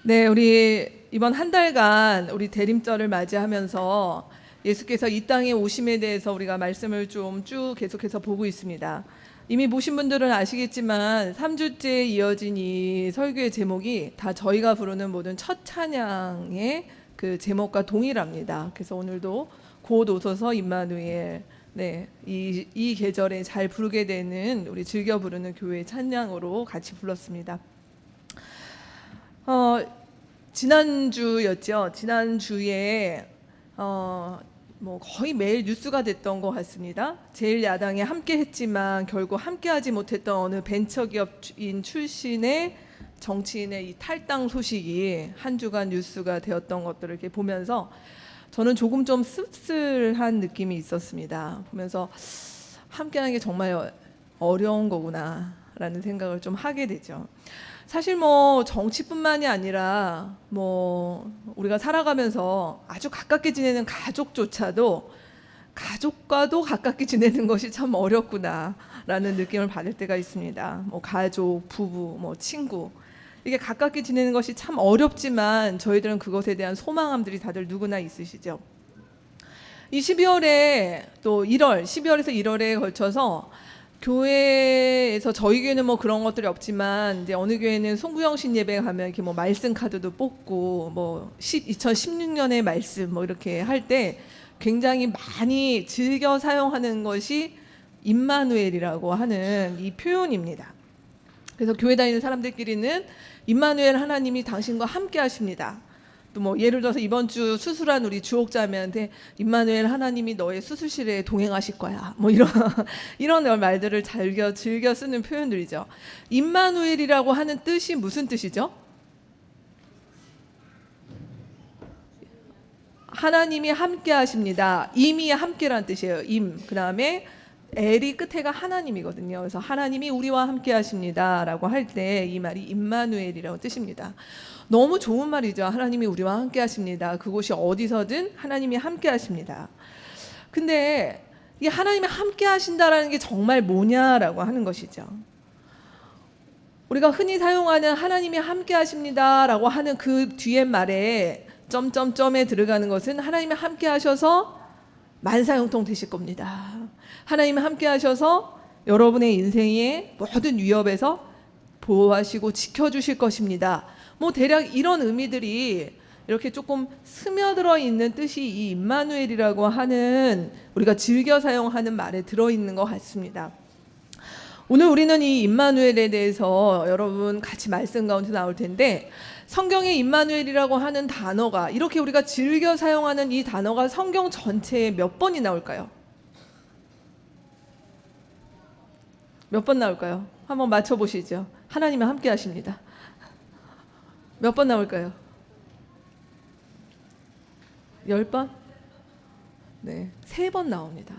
네, 우리 이번 한 달간 우리 대림절을 맞이하면서 예수께서 이 땅에 오심에 대해서 우리가 말씀을 좀 쭉 계속해서 보고 있습니다. 이미 보신 분들은 아시겠지만 3주째 이어진 이 설교의 제목이 다 저희가 부르는 모든 첫 찬양의 그 제목과 동일합니다. 그래서 오늘도 곧 오소서 임마누엘, 이 계절에 잘 부르게 되는 우리 즐겨 부르는 교회 찬양으로 같이 불렀습니다. 지난주였죠. 지난주에 뭐 거의 매일 뉴스가 됐던 것 같습니다. 제1야당에 함께 했지만 결국 함께하지 못했던 어느 벤처기업인 출신의 정치인의 이 탈당 소식이 한 주간 뉴스가 되었던 것들을 이렇게 보면서 저는 조금 좀 씁쓸한 느낌이 있었습니다. 보면서 함께하는 게 정말 어려운 거구나라는 생각을 좀 하게 되죠. 사실 뭐 정치뿐만이 아니라 뭐 우리가 살아가면서 아주 가깝게 지내는 가족조차도 가족과도 가깝게 지내는 것이 참 어렵구나라는 느낌을 받을 때가 있습니다. 뭐 가족, 부부, 뭐 친구, 이게 가깝게 지내는 것이 참 어렵지만 저희들은 그것에 대한 소망함들이 다들 누구나 있으시죠. 이 12월에 또 12월에서 1월에 걸쳐서 교회에서 저희 교회는 뭐 그런 것들이 없지만 이제 어느 교회는 송구영신 예배 가면 이렇게 뭐 말씀 카드도 뽑고 뭐 2016년의 말씀 뭐 이렇게 할 때 굉장히 많이 즐겨 사용하는 것이 임마누엘이라고 하는 이 표현입니다. 그래서 교회 다니는 사람들끼리는 임마누엘 하나님이 당신과 함께 하십니다. 또 뭐 예를 들어서 이번 주 수술한 우리 주옥자매한테 임마누엘 하나님이 너의 수술실에 동행하실 거야. 뭐 이런 말들을 즐겨 쓰는 표현들이죠. 임마누엘이라고 하는 뜻이 무슨 뜻이죠? 하나님이 함께 하십니다. 임이 함께라는 뜻이에요. 임. 그다음에 엘이 끝에가 하나님이거든요. 그래서 하나님이 우리와 함께 하십니다라고 할 때 이 말이 임마누엘이라고 뜻입니다. 너무 좋은 말이죠. 하나님이 우리와 함께 하십니다. 그곳이 어디서든 하나님이 함께 하십니다. 근데 이 하나님이 함께 하신다라는 게 정말 뭐냐라고 하는 것이죠. 우리가 흔히 사용하는 하나님이 함께 하십니다라고 하는 그 뒤에 말에 점점점에 들어가는 것은 하나님이 함께 하셔서 만사형통 되실 겁니다. 하나님이 함께 하셔서 여러분의 인생의 모든 위협에서 보호하시고 지켜주실 것입니다. 뭐 대략 이런 의미들이 이렇게 조금 스며들어 있는 뜻이 이 임마누엘이라고 하는 우리가 즐겨 사용하는 말에 들어있는 것 같습니다. 오늘 우리는 이 임마누엘에 대해서 여러분 같이 말씀 가운데 나올 텐데, 성경의 임마누엘이라고 하는 단어가, 이렇게 우리가 즐겨 사용하는 이 단어가 성경 전체에 몇 번이 나올까요? 몇 번 나올까요? 한번 맞춰보시죠. 하나님은 함께 하십니다. 몇 번 나올까요? 10번? 네, 3번 나옵니다.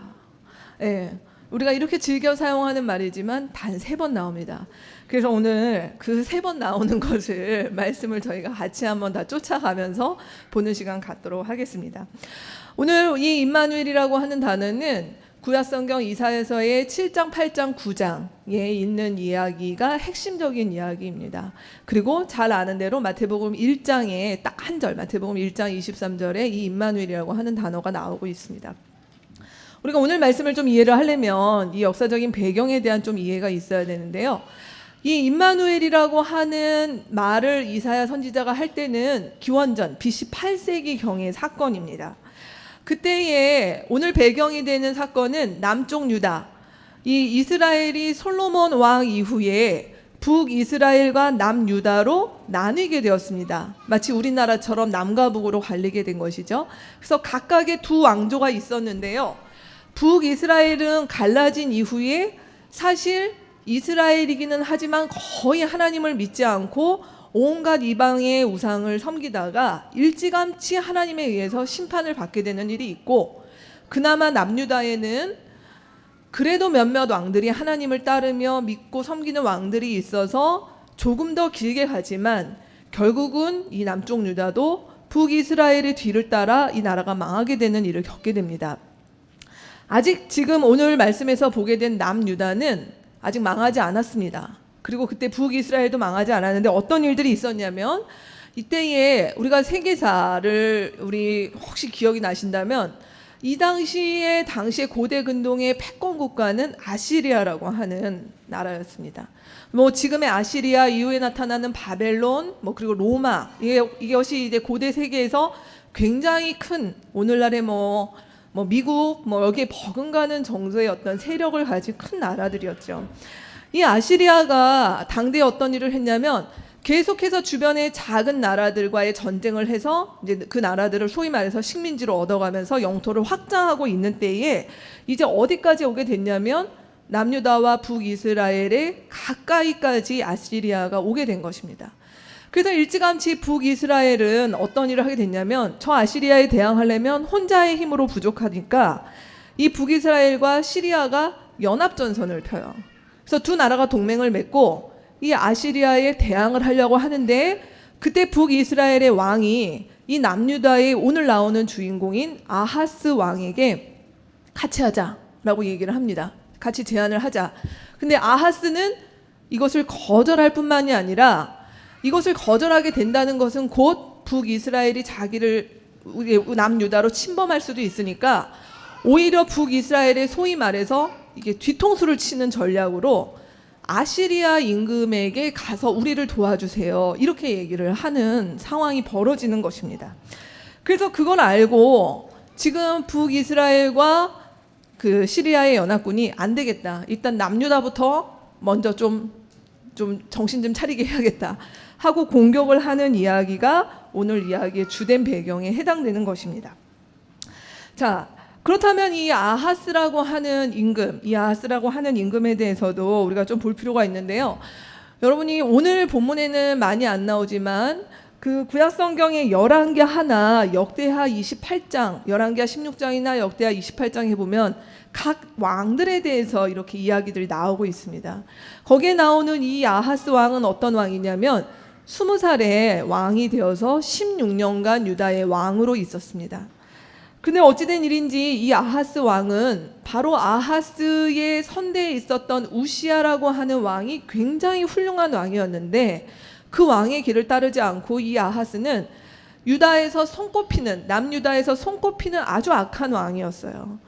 네, 우리가 이렇게 즐겨 사용하는 말이지만 단 3번 나옵니다. 그래서 오늘 그 3번 나오는 것을 말씀을 저희가 같이 한번 다 쫓아가면서 보는 시간 갖도록 하겠습니다. 오늘 이 임마누엘이라고 하는 단어는 구약성경 이사야서의 7장, 8장, 9장에 있는 이야기가 핵심적인 이야기입니다. 그리고 잘 아는 대로 마태복음 1장에 딱 한 절, 마태복음 1장 23절에 이 임마누엘이라고 하는 단어가 나오고 있습니다. 우리가 오늘 말씀을 좀 이해를 하려면 이 역사적인 배경에 대한 좀 이해가 있어야 되는데요. 이 임마누엘이라고 하는 말을 이사야 선지자가 할 때는 기원전 BC 8세기 경의 사건입니다. 그때에 오늘 배경이 되는 사건은 남쪽 유다, 이 이스라엘이 솔로몬 왕 이후에 북이스라엘과 남유다로 나뉘게 되었습니다. 마치 우리나라처럼 남과 북으로 갈리게 된 것이죠. 그래서 각각의 두 왕조가 있었는데요. 북이스라엘은 갈라진 이후에 사실 이스라엘이기는 하지만 거의 하나님을 믿지 않고 온갖 이방의 우상을 섬기다가 일찌감치 하나님에 의해서 심판을 받게 되는 일이 있고, 그나마 남유다에는 그래도 몇몇 왕들이 하나님을 따르며 믿고 섬기는 왕들이 있어서 조금 더 길게 가지만 결국은 이 남쪽 유다도 북이스라엘의 뒤를 따라 이 나라가 망하게 되는 일을 겪게 됩니다. 아직 지금 오늘 말씀에서 보게 된 남유다는 아직 망하지 않았습니다. 그리고 그때 북이스라엘도 망하지 않았는데 어떤 일들이 있었냐면 이때에 우리가 세계사를 우리 혹시 기억이 나신다면 이 당시에 고대 근동의 패권 국가는 아시리아라고 하는 나라였습니다. 뭐 지금의 아시리아 이후에 나타나는 바벨론, 뭐 그리고 로마, 이것이 이제 고대 세계에서 굉장히 큰 오늘날의 뭐 미국 뭐 여기에 버금가는 정도의 어떤 세력을 가진 큰 나라들이었죠. 이 아시리아가 당대에 어떤 일을 했냐면 계속해서 주변의 작은 나라들과의 전쟁을 해서 이제 그 나라들을 소위 말해서 식민지로 얻어가면서 영토를 확장하고 있는 때에 이제 어디까지 오게 됐냐면 남유다와 북이스라엘의 가까이까지 아시리아가 오게 된 것입니다. 그래서 일찌감치 북이스라엘은 어떤 일을 하게 됐냐면 저 아시리아에 대항하려면 혼자의 힘으로 부족하니까 이 북이스라엘과 시리아가 연합전선을 펴요. 그래서 두 나라가 동맹을 맺고 이 아시리아에 대항을 하려고 하는데 그때 북이스라엘의 왕이 이 남유다의 오늘 나오는 주인공인 아하스 왕에게 같이 하자라고 얘기를 합니다. 같이 제안을 하자. 근데 아하스는 이것을 거절할 뿐만이 아니라 이것을 거절하게 된다는 것은 곧 북이스라엘이 자기를 남유다로 침범할 수도 있으니까 오히려 북이스라엘의 소위 말해서 이게 뒤통수를 치는 전략으로 아시리아 임금에게 가서 우리를 도와주세요. 이렇게 얘기를 하는 상황이 벌어지는 것입니다. 그래서 그걸 알고 지금 북이스라엘과 그 시리아의 연합군이 안 되겠다. 일단 남유다부터 먼저 좀 정신 좀 차리게 해야겠다 하고 공격을 하는 이야기가 오늘 이야기의 주된 배경에 해당되는 것입니다. 자, 그렇다면 이 아하스라고 하는 임금에 대해서도 우리가 좀 볼 필요가 있는데요. 여러분이 오늘 본문에는 많이 안 나오지만 그 구약 성경의 열왕기 하나, 역대하 28장, 열왕기하 16장이나 역대하 28장에 보면 각 왕들에 대해서 이렇게 이야기들이 나오고 있습니다. 거기에 나오는 이 아하스 왕은 어떤 왕이냐면 20살에 왕이 되어서 16년간 유다의 왕으로 있었습니다. 근데 어찌된 일인지 이 아하스 왕은 바로 아하스의 선대에 있었던 우시아라고 하는 왕이 굉장히 훌륭한 왕이었는데 그 왕의 길을 따르지 않고 이 아하스는 남유다에서 손꼽히는 아주 악한 왕이었어요.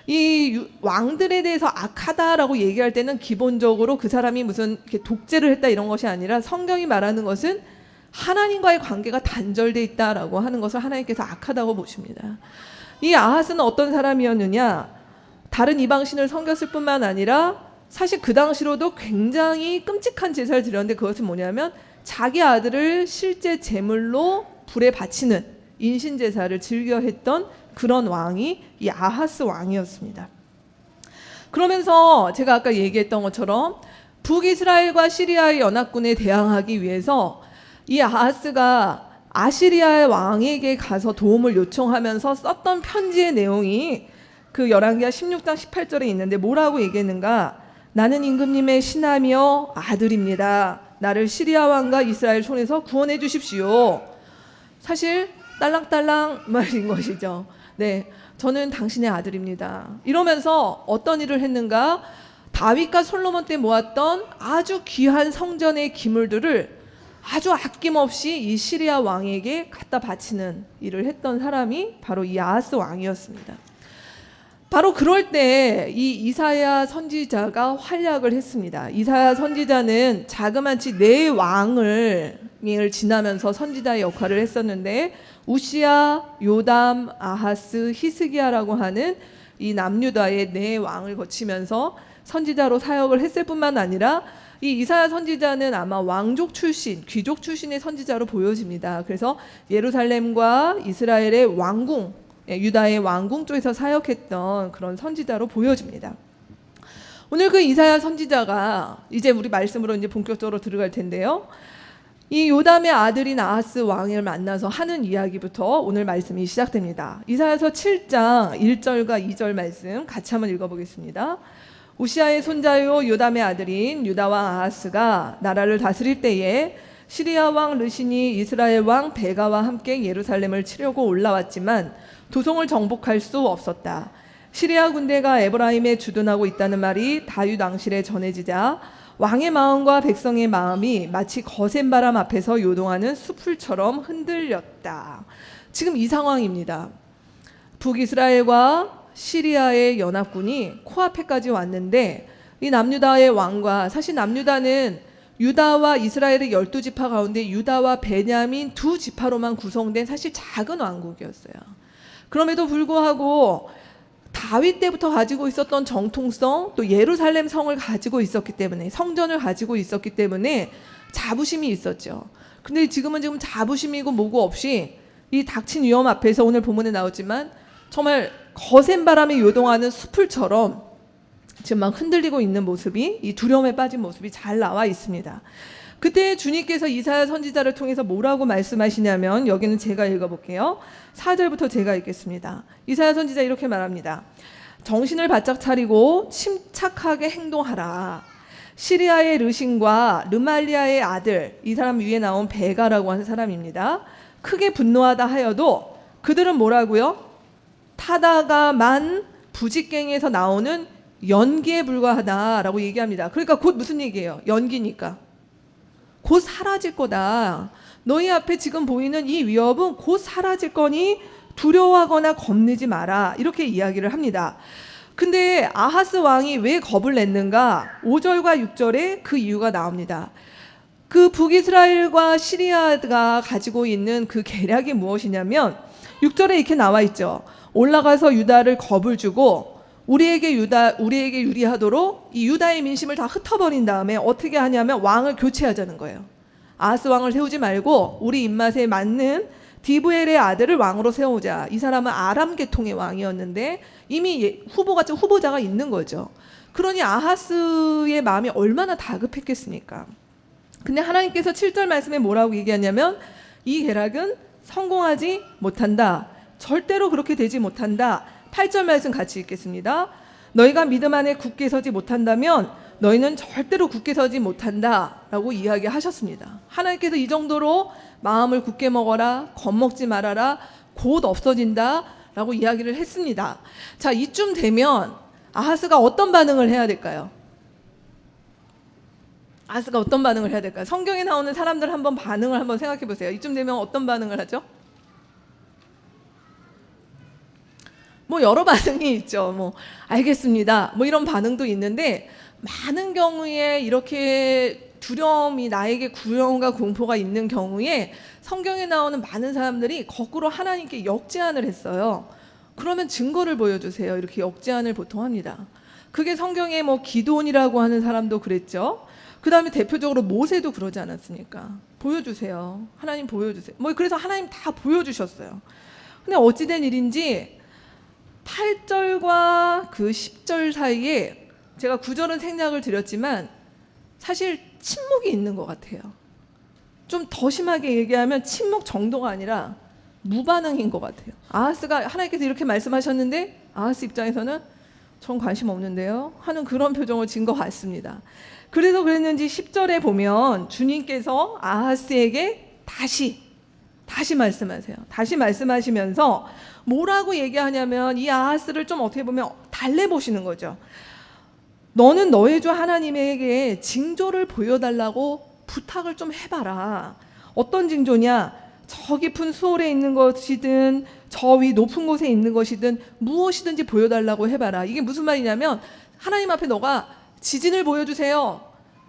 이 왕들에 대해서 악하다라고 얘기할 때는 기본적으로 그 사람이 무슨 이렇게 독재를 했다 이런 것이 아니라 성경이 말하는 것은 하나님과의 관계가 단절돼 있다라고 하는 것을 하나님께서 악하다고 보십니다. 이 아하스는 어떤 사람이었느냐? 다른 이방신을 섬겼을 뿐만 아니라 사실 그 당시로도 굉장히 끔찍한 제사를 드렸는데 그것은 뭐냐면 자기 아들을 실제 제물로 불에 바치는 인신제사를 즐겨 했던 그런 왕이 이 아하스 왕이었습니다. 그러면서 제가 아까 얘기했던 것처럼 북이스라엘과 시리아의 연합군에 대항하기 위해서 이 아하스가 아시리아의 왕에게 가서 도움을 요청하면서 썼던 편지의 내용이 그 열왕기하 16장 18절에 있는데 뭐라고 얘기했는가? 나는 임금님의 신하며 아들입니다. 나를 시리아 왕과 이스라엘 손에서 구원해 주십시오. 사실 딸랑딸랑 말인 것이죠. 네, 저는 당신의 아들입니다. 이러면서 어떤 일을 했는가? 다윗과 솔로몬 때 모았던 아주 귀한 성전의 기물들을 아주 아낌없이 이 시리아 왕에게 갖다 바치는 일을 했던 사람이 바로 이 아하스 왕이었습니다. 바로 그럴 때 이 이사야 선지자가 활약을 했습니다. 이사야 선지자는 자그마치 4왕을 지나면서 선지자의 역할을 했었는데 우시야, 요담, 아하스, 히스기야라고 하는 이 남유다의 4왕을 거치면서 선지자로 사역을 했을 뿐만 아니라 이 이사야 선지자는 아마 왕족 출신, 귀족 출신의 선지자로 보여집니다. 그래서 예루살렘과 이스라엘의 왕궁, 유다의 왕궁 쪽에서 사역했던 그런 선지자로 보여집니다. 오늘 그 이사야 선지자가 이제 우리 말씀으로 이제 본격적으로 들어갈 텐데요. 이 요담의 아들인 아하스 왕을 만나서 하는 이야기부터 오늘 말씀이 시작됩니다. 이사야서 7장 1절과 2절 말씀 같이 한번 읽어보겠습니다. 우시아의 손자요 요담의 아들인 유다와 아하스가 나라를 다스릴 때에 시리아 왕 르신이 이스라엘 왕 베가와 함께 예루살렘을 치려고 올라왔지만 도성을 정복할 수 없었다. 시리아 군대가 에브라임에 주둔하고 있다는 말이 다윗 왕실에 전해지자 왕의 마음과 백성의 마음이 마치 거센 바람 앞에서 요동하는 수풀처럼 흔들렸다. 지금 이 상황입니다. 북이스라엘과 시리아의 연합군이 코앞에까지 왔는데 이 남유다의 왕과, 사실 남유다는 유다와 이스라엘의 12지파 가운데 유다와 베냐민 두 지파로만 구성된 사실 작은 왕국이었어요. 그럼에도 불구하고 다윗 때부터 가지고 있었던 정통성, 또 예루살렘 성을 가지고 있었기 때문에, 성전을 가지고 있었기 때문에 자부심이 있었죠. 근데 지금 자부심이고 뭐고 없이 이 닥친 위험 앞에서 오늘 본문에 나오지만 정말 거센 바람에 요동하는 수풀처럼 지금 막 흔들리고 있는 모습이, 이 두려움에 빠진 모습이 잘 나와 있습니다. 그때 주님께서 이사야 선지자를 통해서 뭐라고 말씀하시냐면, 여기는 제가 읽어볼게요. 4절부터 제가 읽겠습니다. 이사야 선지자 이렇게 말합니다. 정신을 바짝 차리고 침착하게 행동하라. 시리아의 르신과 르말리아의 아들, 이 사람 위에 나온 베가라고 하는 사람입니다. 크게 분노하다 하여도 그들은 뭐라고요? 타다가만 부직갱에서 나오는 연기에 불과하다라고 얘기합니다. 그러니까 곧 무슨 얘기예요? 연기니까 곧 사라질 거다. 너희 앞에 지금 보이는 이 위협은 곧 사라질 거니 두려워하거나 겁내지 마라. 이렇게 이야기를 합니다. 근데 아하스 왕이 왜 겁을 냈는가? 5절과 6절에 그 이유가 나옵니다. 그 북이스라엘과 시리아가 가지고 있는 그 계략이 무엇이냐면 6절에 이렇게 나와 있죠. 올라가서 유다를 겁을 주고 우리에게 유리하도록 이 유다의 민심을 다 흩어버린 다음에 어떻게 하냐면 왕을 교체하자는 거예요. 아하스 왕을 세우지 말고 우리 입맛에 맞는 디브엘의 아들을 왕으로 세우자. 이 사람은 아람 계통의 왕이었는데 이미 후보자가 있는 거죠. 그러니 아하스의 마음이 얼마나 다급했겠습니까? 근데 하나님께서 7절 말씀에 뭐라고 얘기하냐면 이 계략은 성공하지 못한다. 절대로 그렇게 되지 못한다. 8절 말씀 같이 읽겠습니다. 너희가 믿음 안에 굳게 서지 못한다면 너희는 절대로 굳게 서지 못한다 라고 이야기하셨습니다. 하나님께서 이 정도로 마음을 굳게 먹어라, 겁먹지 말아라, 곧 없어진다 라고 이야기를 했습니다. 자, 이쯤 되면 아하스가 어떤 반응을 해야 될까요? 아하스가 어떤 반응을 해야 될까요? 성경에 나오는 사람들 한번 반응을 한번 생각해 보세요. 이쯤 되면 어떤 반응을 하죠? 뭐 여러 반응이 있죠. 뭐 알겠습니다. 뭐 이런 반응도 있는데 많은 경우에 이렇게 두려움이 나에게 두려움과 공포가 있는 경우에 성경에 나오는 많은 사람들이 거꾸로 하나님께 역제안을 했어요. 그러면 증거를 보여주세요. 이렇게 역제안을 보통 합니다. 그게 성경에 뭐 기드온이라고 하는 사람도 그랬죠. 그 다음에 대표적으로 모세도 그러지 않았습니까? 보여주세요. 하나님 보여주세요. 뭐 그래서 하나님 다 보여주셨어요. 근데 어찌된 일인지 8절과 그 10절 사이에 제가 9절은 생략을 드렸지만 사실 침묵이 있는 것 같아요. 좀 더 심하게 얘기하면 침묵 정도가 아니라 무반응인 것 같아요. 아하스가 하나님께서 이렇게 말씀하셨는데 아하스 입장에서는 전 관심 없는데요 하는 그런 표정을 진 것 같습니다. 그래서 그랬는지 10절에 보면 주님께서 아하스에게 다시 말씀하세요. 다시 말씀하시면서 뭐라고 얘기하냐면 이 아하스를 좀 어떻게 보면 달래보시는 거죠. 너는 너의 주 하나님에게 징조를 보여달라고 부탁을 좀 해봐라. 어떤 징조냐? 저 깊은 수월에 있는 것이든 저 위 높은 곳에 있는 것이든 무엇이든지 보여달라고 해봐라. 이게 무슨 말이냐면 하나님 앞에 너가 지진을 보여주세요.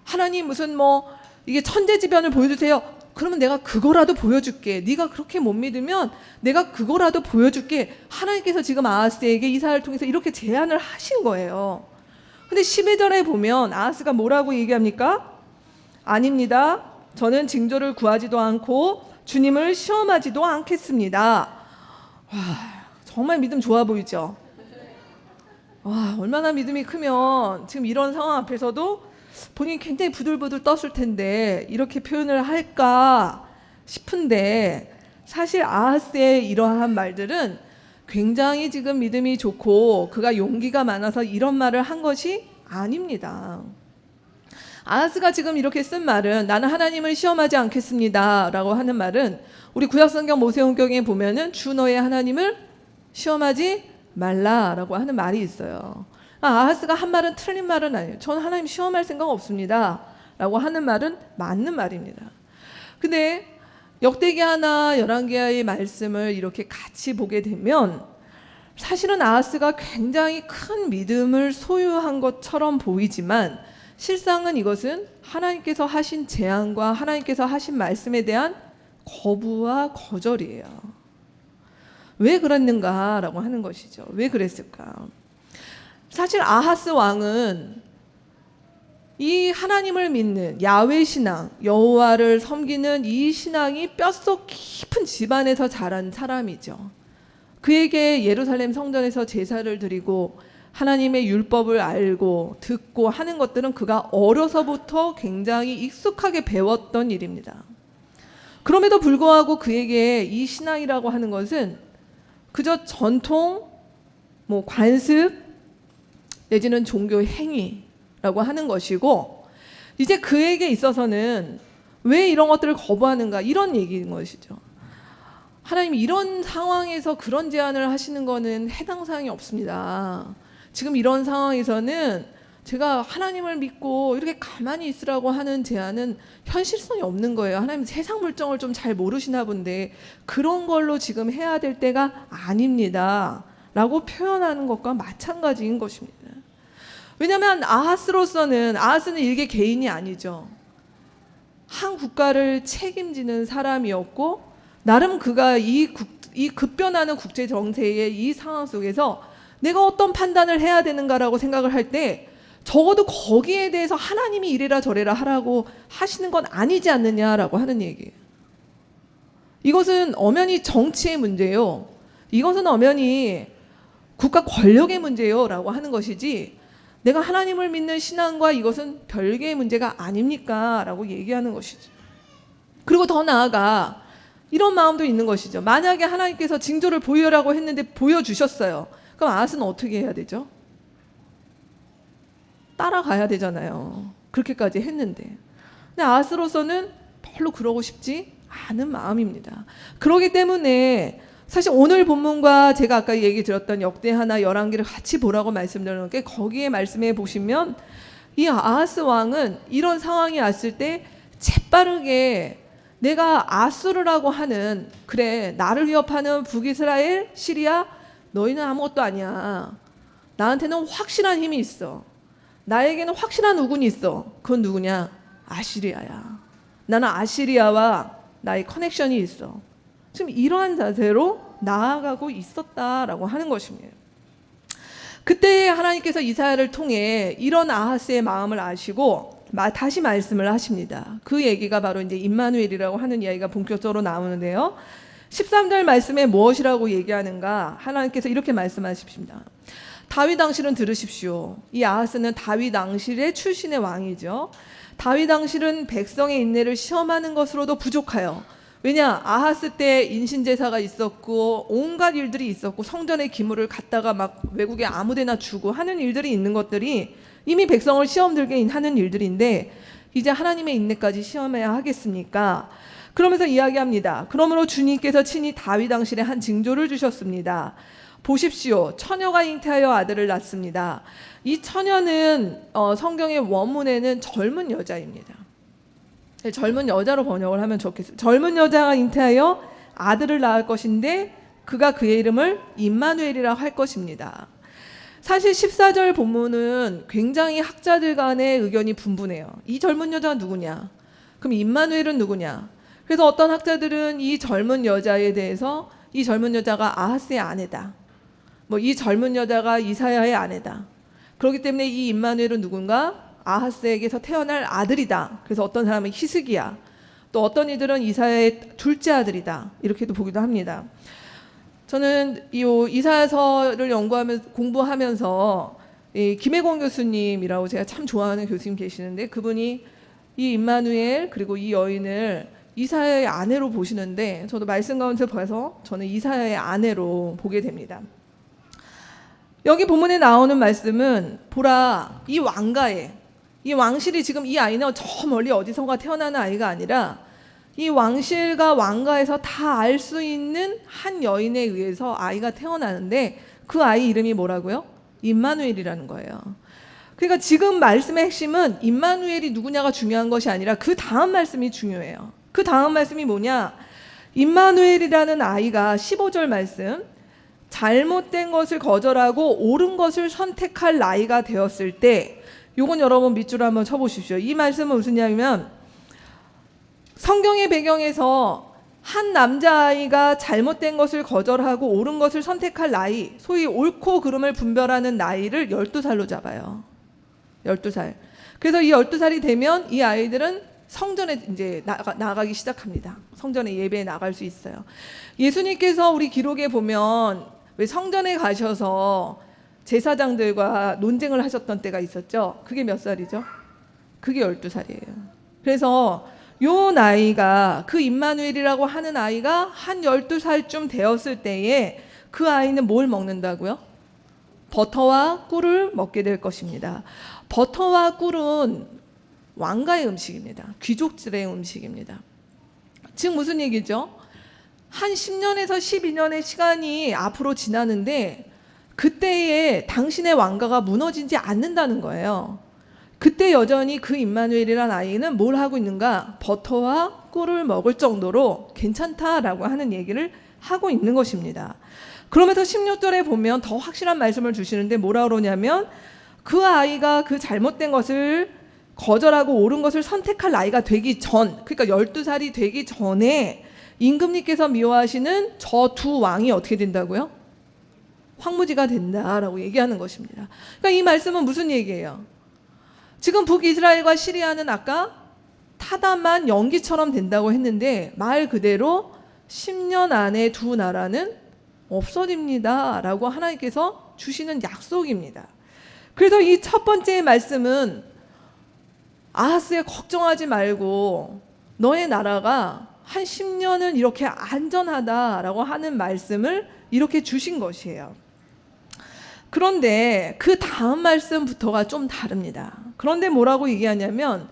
하나님 무슨 뭐 이게 천재지변을 보여주세요. 그러면 내가 그거라도 보여줄게. 네가 그렇게 못 믿으면 내가 그거라도 보여줄게. 하나님께서 지금 아하스에게 이사야를 통해서 이렇게 제안을 하신 거예요. 근데 12절에 보면 아하스가 뭐라고 얘기합니까? 아닙니다. 저는 징조를 구하지도 않고 주님을 시험하지도 않겠습니다. 와, 정말 믿음 좋아 보이죠? 와, 얼마나 믿음이 크면 지금 이런 상황 앞에서도 본인이 굉장히 부들부들 떴을 텐데 이렇게 표현을 할까 싶은데 사실 아하스의 이러한 말들은 굉장히 지금 믿음이 좋고 그가 용기가 많아서 이런 말을 한 것이 아닙니다. 아하스가 지금 이렇게 쓴 말은 나는 하나님을 시험하지 않겠습니다 라고 하는 말은 우리 구약성경 모세오경에 보면은 주 너의 하나님을 시험하지 말라라고 하는 말이 있어요. 아하스가 한 말은 틀린 말은 아니에요. 저는 하나님 시험할 생각 없습니다 라고 하는 말은 맞는 말입니다. 근데 역대기하나 열왕기하의 말씀을 이렇게 같이 보게 되면 사실은 아하스가 굉장히 큰 믿음을 소유한 것처럼 보이지만 실상은 이것은 하나님께서 하신 제안과 하나님께서 하신 말씀에 대한 거부와 거절이에요. 왜 그랬는가라고 하는 것이죠. 왜 그랬을까? 사실 아하스 왕은 이 하나님을 믿는 야훼 신앙, 여호와를 섬기는 이 신앙이 뼛속 깊은 집안에서 자란 사람이죠. 그에게 예루살렘 성전에서 제사를 드리고 하나님의 율법을 알고 듣고 하는 것들은 그가 어려서부터 굉장히 익숙하게 배웠던 일입니다. 그럼에도 불구하고 그에게 이 신앙이라고 하는 것은 그저 전통, 관습 내지는 종교 행위라고 하는 것이고, 이제 그에게 있어서는 왜 이런 것들을 거부하는가, 이런 얘기인 것이죠. 하나님이 이런 상황에서 그런 제안을 하시는 거는 해당 사항이 없습니다. 지금 이런 상황에서는 제가 하나님을 믿고 이렇게 가만히 있으라고 하는 제안은 현실성이 없는 거예요. 하나님 세상 물정을 좀 잘 모르시나 본데 그런 걸로 지금 해야 될 때가 아닙니다 라고 표현하는 것과 마찬가지인 것입니다. 왜냐하면 아하스는 일개 개인이 아니죠. 한 국가를 책임지는 사람이었고, 나름 그가 이 급변하는 국제 정세의 이 상황 속에서 내가 어떤 판단을 해야 되는가라고 생각을 할 때 적어도 거기에 대해서 하나님이 이래라 저래라 하라고 하시는 건 아니지 않느냐라고 하는 얘기예요. 이것은 엄연히 정치의 문제요, 이것은 엄연히 국가 권력의 문제요 라고 하는 것이지, 내가 하나님을 믿는 신앙과 이것은 별개의 문제가 아닙니까 라고 얘기하는 것이죠. 그리고 더 나아가 이런 마음도 있는 것이죠. 만약에 하나님께서 징조를 보여라고 했는데 보여주셨어요. 그럼 아하스는 어떻게 해야 되죠? 따라가야 되잖아요. 그렇게까지 했는데. 근데 아하스로서는 별로 그러고 싶지 않은 마음입니다. 그렇기 때문에 사실 오늘 본문과 제가 아까 얘기 드렸던 역대하나 열왕기를 같이 보라고 말씀드리는 게, 거기에 말씀해 보시면 이 아하스 왕은 이런 상황이 왔을 때 재빠르게 내가 아수르라고 하는, 그래 나를 위협하는 북이스라엘, 시리아, 너희는 아무것도 아니야. 나한테는 확실한 힘이 있어. 나에게는 확실한 우군이 있어. 그건 누구냐? 아시리아야. 나는 아시리아와 나의 커넥션이 있어. 지금 이러한 자세로 나아가고 있었다라고 하는 것입니다. 그때 하나님께서 이사야를 통해 이런 아하스의 마음을 아시고 다시 말씀을 하십니다. 그 얘기가 바로 이제 임마누엘이라고 하는 이야기가 본격적으로 나오는데요. 13절 말씀에 무엇이라고 얘기하는가? 하나님께서 이렇게 말씀하십니다. 다윗 왕실은 들으십시오. 이 아하스는 다윗 왕실의 출신의 왕이죠. 다윗 왕실은 백성의 인내를 시험하는 것으로도 부족하여, 왜냐, 아하스 때 인신제사가 있었고 온갖 일들이 있었고 성전의 기물을 갖다가 막 외국에 아무데나 주고 하는 일들이 있는 것들이 이미 백성을 시험 들게 하는 일들인데, 이제 하나님의 인내까지 시험해야 하겠습니까? 그러면서 이야기합니다. 그러므로 주님께서 친히 다윗 왕실에 한 징조를 주셨습니다. 보십시오. 처녀가 잉태하여 아들을 낳습니다. 이 처녀는 성경의 원문에는 젊은 여자입니다. 젊은 여자로 번역을 하면 좋겠어요. 젊은 여자가 잉태하여 아들을 낳을 것인데 그가 그의 이름을 임마누엘이라 할 것입니다. 사실 14절 본문은 굉장히 학자들 간의 의견이 분분해요. 이 젊은 여자가 누구냐? 그럼 임마누엘은 누구냐? 그래서 어떤 학자들은 이 젊은 여자에 대해서 이 젊은 여자가 아하스의 아내다. 이 젊은 여자가 이사야의 아내다. 그렇기 때문에 이 임마누엘은 누군가? 아하스에게서 태어날 아들이다. 그래서 어떤 사람은 히스기야, 또 어떤 이들은 이사야의 둘째 아들이다. 이렇게도 보기도 합니다. 저는 이 이사야서를 공부하면서 김혜권 교수님이라고 제가 참 좋아하는 교수님 계시는데, 그분이 이 임마누엘 그리고 이 여인을 이사야의 아내로 보시는데, 저도 말씀 가운데 봐서 저는 이사야의 아내로 보게 됩니다. 여기 본문에 나오는 말씀은, 보라, 이 왕가에, 이 왕실이, 지금 이 아이는 저 멀리 어디선가 태어나는 아이가 아니라 이 왕실과 왕가에서 다 알 수 있는 한 여인에 의해서 아이가 태어나는데, 그 아이 이름이 뭐라고요? 임마누엘이라는 거예요. 그러니까 지금 말씀의 핵심은 임마누엘이 누구냐가 중요한 것이 아니라 그 다음 말씀이 중요해요. 그 다음 말씀이 뭐냐? 임마누엘이라는 아이가 15절 말씀, 잘못된 것을 거절하고 옳은 것을 선택할 나이가 되었을 때, 요건 여러분 밑줄 한번 쳐보십시오. 이 말씀은 무슨 이야기냐면 성경의 배경에서 한 남자아이가 잘못된 것을 거절하고 옳은 것을 선택할 나이, 소위 옳고 그름을 분별하는 나이를 12살로 잡아요. 12살. 그래서 이 12살이 되면 이 아이들은 성전에 이제 나가기 시작합니다. 성전에 예배에 나갈 수 있어요. 예수님께서 우리 기록에 보면 왜 성전에 가셔서 제사장들과 논쟁을 하셨던 때가 있었죠. 그게 몇 살이죠? 그게 12살이에요. 그래서 요 나이가, 그 임마누엘이라고 하는 아이가 한 12살쯤 되었을 때에 그 아이는 뭘 먹는다고요? 버터와 꿀을 먹게 될 것입니다. 버터와 꿀은 왕가의 음식입니다. 귀족들의 음식입니다. 즉 무슨 얘기죠? 한 10년에서 12년의 시간이 앞으로 지나는데 그때에 당신의 왕가가 무너지지 않는다는 거예요. 그때 여전히 그 임마누엘이라는 아이는 뭘 하고 있는가? 버터와 꿀을 먹을 정도로 괜찮다라고 하는 얘기를 하고 있는 것입니다. 그러면서 16절에 보면 더 확실한 말씀을 주시는데 뭐라 그러냐면 그 아이가 그 잘못된 것을 거절하고 옳은 것을 선택할 나이가 되기 전, 그러니까 12살이 되기 전에 임금님께서 미워하시는 저 두 왕이 어떻게 된다고요? 황무지가 된다라고 얘기하는 것입니다. 그러니까 이 말씀은 무슨 얘기예요? 지금 북이스라엘과 시리아는 아까 타다만 연기처럼 된다고 했는데 말 그대로 10년 안에 두 나라는 없어집니다 라고 하나님께서 주시는 약속입니다. 그래서 이 첫 번째 말씀은 아하스에 걱정하지 말고 너의 나라가 한 10년은 이렇게 안전하다라고 하는 말씀을 이렇게 주신 것이에요. 그런데 그 다음 말씀부터가 좀 다릅니다. 그런데 뭐라고 얘기하냐면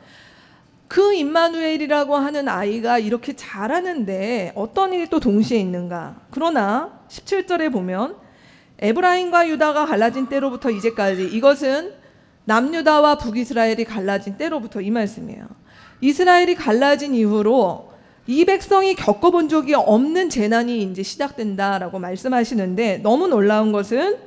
그 임마누엘이라고 하는 아이가 이렇게 자라는데 어떤 일이 또 동시에 있는가? 그러나 17절에 보면 에브라임과 유다가 갈라진 때로부터 이제까지, 이것은 남유다와 북이스라엘이 갈라진 때로부터 이 말씀이에요. 이스라엘이 갈라진 이후로 이 백성이 겪어본 적이 없는 재난이 이제 시작된다라고 말씀하시는데 너무 놀라운 것은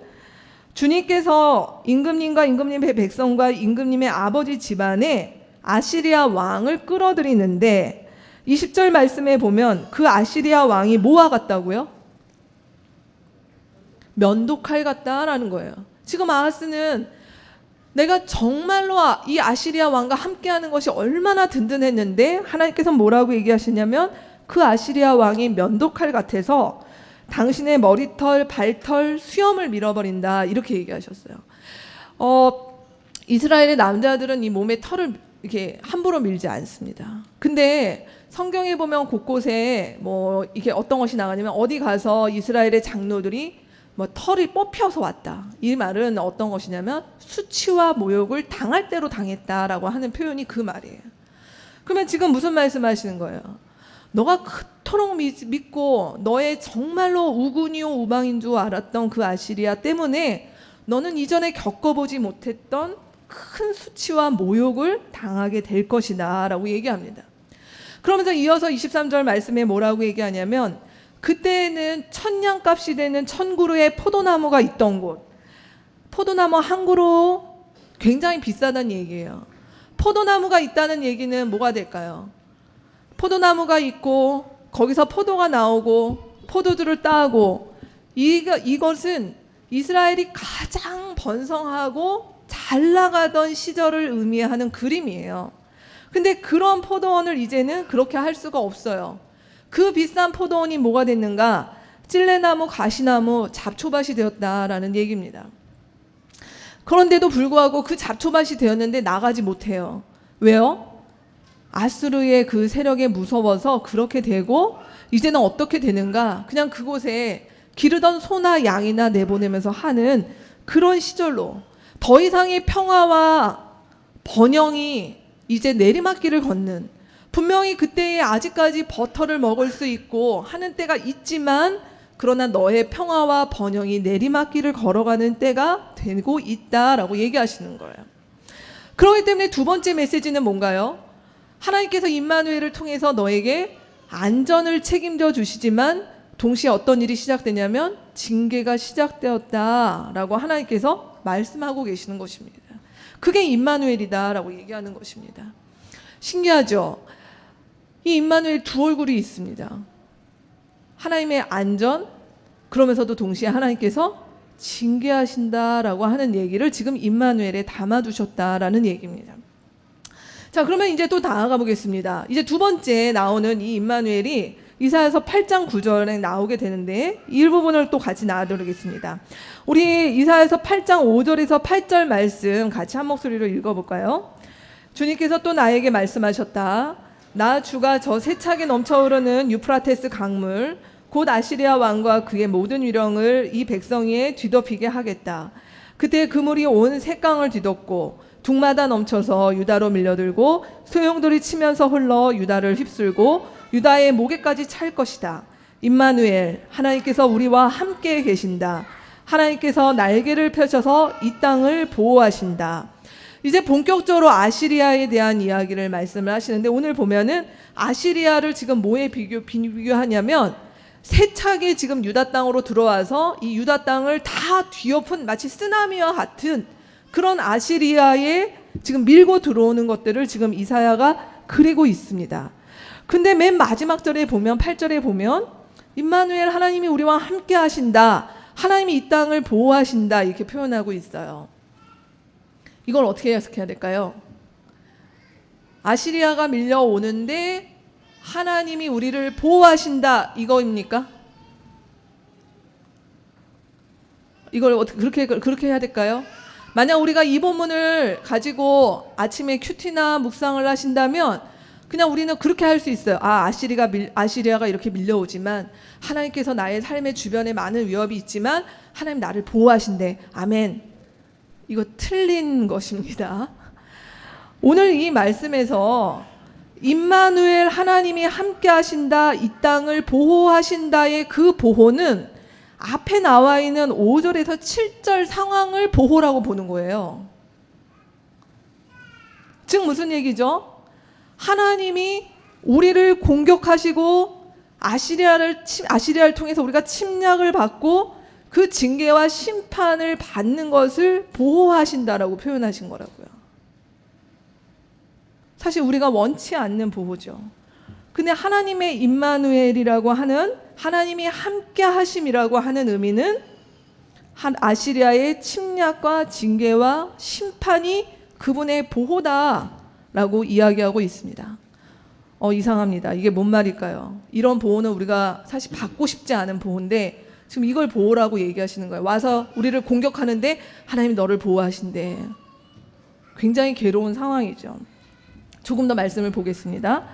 주님께서 임금님과 임금님의 백성과 임금님의 아버지 집안에 아시리아 왕을 끌어들이는데 20절 말씀에 보면 그 아시리아 왕이 뭐와 같다고요? 면도칼 같다라는 거예요. 지금 아하스는 내가 정말로 이 아시리아 왕과 함께하는 것이 얼마나 든든했는데 하나님께서 뭐라고 얘기하시냐면 그 아시리아 왕이 면도칼 같아서 당신의 머리털, 발털, 수염을 밀어버린다 이렇게 얘기하셨어요. 이스라엘의 남자들은 이 몸에 털을 이렇게 함부로 밀지 않습니다. 근데 성경에 보면 곳곳에 뭐 이게 어떤 것이 나가냐면 어디 가서 이스라엘의 장로들이 뭐 털이 뽑혀서 왔다. 이 말은 어떤 것이냐면 수치와 모욕을 당할 대로 당했다라고 하는 표현이 그 말이에요. 그러면 지금 무슨 말씀하시는 거예요? 너가 그토록 믿고 너의 정말로 우군이요 우방인 줄 알았던 그 아시리아 때문에 너는 이전에 겪어보지 못했던 큰 수치와 모욕을 당하게 될 것이다 라고 얘기합니다. 그러면서 이어서 23절 말씀에 뭐라고 얘기하냐면 그때는 천냥값이 되는 1000그루의 포도나무가 있던 곳, 포도나무 한 그루 굉장히 비싸다는 얘기예요. 포도나무가 있다는 얘기는 뭐가 될까요? 포도나무가 있고 거기서 포도가 나오고 포도주를 따고 이것은 이스라엘이 가장 번성하고 잘 나가던 시절을 의미하는 그림이에요. 근데 그런 포도원을 이제는 그렇게 할 수가 없어요. 그 비싼 포도원이 뭐가 됐는가? 찔레나무, 가시나무, 잡초밭이 되었다라는 얘기입니다. 그런데도 불구하고 그 잡초밭이 되었는데 나가지 못해요. 왜요? 아수르의 그 세력에 무서워서 그렇게 되고 이제는 어떻게 되는가? 그냥 그곳에 기르던 소나 양이나 내보내면서 하는 그런 시절로 더 이상의 평화와 번영이 이제 내리막길을 걷는, 분명히 그때에 아직까지 버터를 먹을 수 있고 하는 때가 있지만 그러나 너의 평화와 번영이 내리막길을 걸어가는 때가 되고 있다라고 얘기하시는 거예요. 그렇기 때문에 두 번째 메시지는 뭔가요? 하나님께서 임마누엘을 통해서 너에게 안전을 책임져 주시지만 동시에 어떤 일이 시작되냐면 징계가 시작되었다라고 하나님께서 말씀하고 계시는 것입니다. 그게 임마누엘이다라고 얘기하는 것입니다. 신기하죠? 이 임마누엘 두 얼굴이 있습니다. 하나님의 안전, 그러면서도 동시에 하나님께서 징계하신다라고 하는 얘기를 지금 임마누엘에 담아두셨다라는 얘기입니다. 자, 그러면 이제 또 나아가 보겠습니다. 이제 두 번째 나오는 이 임마누엘이 이사야서 8장 9절에 나오게 되는데 이 부분을 또 같이 나눠드리겠습니다. 우리 이사야서 8장 5절에서 8절 말씀 같이 한 목소리로 읽어볼까요? 주님께서 또 나에게 말씀하셨다. 나 주가 저 세차게 넘쳐흐르는 유프라테스 강물 곧 아시리아 왕과 그의 모든 위령을 이 백성 위에 뒤덮이게 하겠다. 그때 그 물이 온 셋강을 뒤덮고 둑마다 넘쳐서 유다로 밀려들고 소용돌이 치면서 흘러 유다를 휩쓸고 유다의 목에까지 찰 것이다. 임마누엘, 하나님께서 우리와 함께 계신다. 하나님께서 날개를 펼쳐서 이 땅을 보호하신다. 이제 본격적으로 아시리아에 대한 이야기를 말씀을 하시는데 오늘 보면은 아시리아를 지금 뭐에 비교하냐면 세차게 지금 유다 땅으로 들어와서 이 유다 땅을 다 뒤엎은 마치 쓰나미와 같은 그런 아시리아에 지금 밀고 들어오는 것들을 지금 이사야가 그리고 있습니다. 근데 맨 마지막 절에 보면 8절에 보면 임마누엘 하나님이 우리와 함께 하신다. 하나님이 이 땅을 보호하신다. 이렇게 표현하고 있어요. 이걸 어떻게 해석해야 될까요? 아시리아가 밀려오는데 하나님이 우리를 보호하신다. 이거입니까? 이걸 어떻게 그렇게 해야 될까요? 만약 우리가 이 본문을 가지고 아침에 큐티나 묵상을 하신다면 그냥 우리는 그렇게 할 수 있어요. 아시리아가 이렇게 밀려오지만 하나님께서 나의 삶의 주변에 많은 위협이 있지만 하나님 나를 보호하신대. 아멘. 이거 틀린 것입니다. 오늘 이 말씀에서 임마누엘 하나님이 함께 하신다, 이 땅을 보호하신다의 그 보호는 앞에 나와 있는 5절에서 7절 상황을 보호라고 보는 거예요. 즉 무슨 얘기죠? 하나님이 우리를 공격하시고 아시리아를 통해서 우리가 침략을 받고 그 징계와 심판을 받는 것을 보호하신다라고 표현하신 거라고요. 사실 우리가 원치 않는 보호죠. 근데 하나님의 임마누엘이라고 하는 하나님이 함께 하심이라고 하는 의미는 아시리아의 침략과 징계와 심판이 그분의 보호다라고 이야기하고 있습니다. 이상합니다. 이게 뭔 말일까요? 이런 보호는 우리가 사실 받고 싶지 않은 보호인데 지금 이걸 보호라고 얘기하시는 거예요. 와서 우리를 공격하는데 하나님이 너를 보호하신대. 굉장히 괴로운 상황이죠. 조금 더 말씀을 보겠습니다.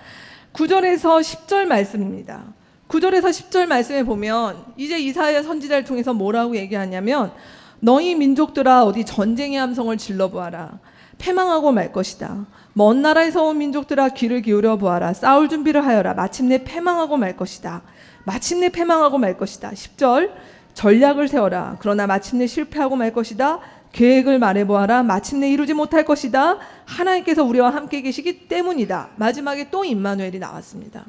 9절에서 10절 말씀입니다. 9절에서 10절 말씀에 보면 이제 이사야 선지자를 통해서 뭐라고 얘기하냐면 너희 민족들아 어디 전쟁의 함성을 질러보아라. 패망하고 말 것이다. 먼 나라에서 온 민족들아 귀를 기울여 보아라. 싸울 준비를 하여라. 마침내 패망하고 말 것이다. 마침내 패망하고 말 것이다. 10절 전략을 세워라. 그러나 마침내 실패하고 말 것이다. 계획을 말해보아라. 마침내 이루지 못할 것이다. 하나님께서 우리와 함께 계시기 때문이다. 마지막에 또 임마누엘이 나왔습니다.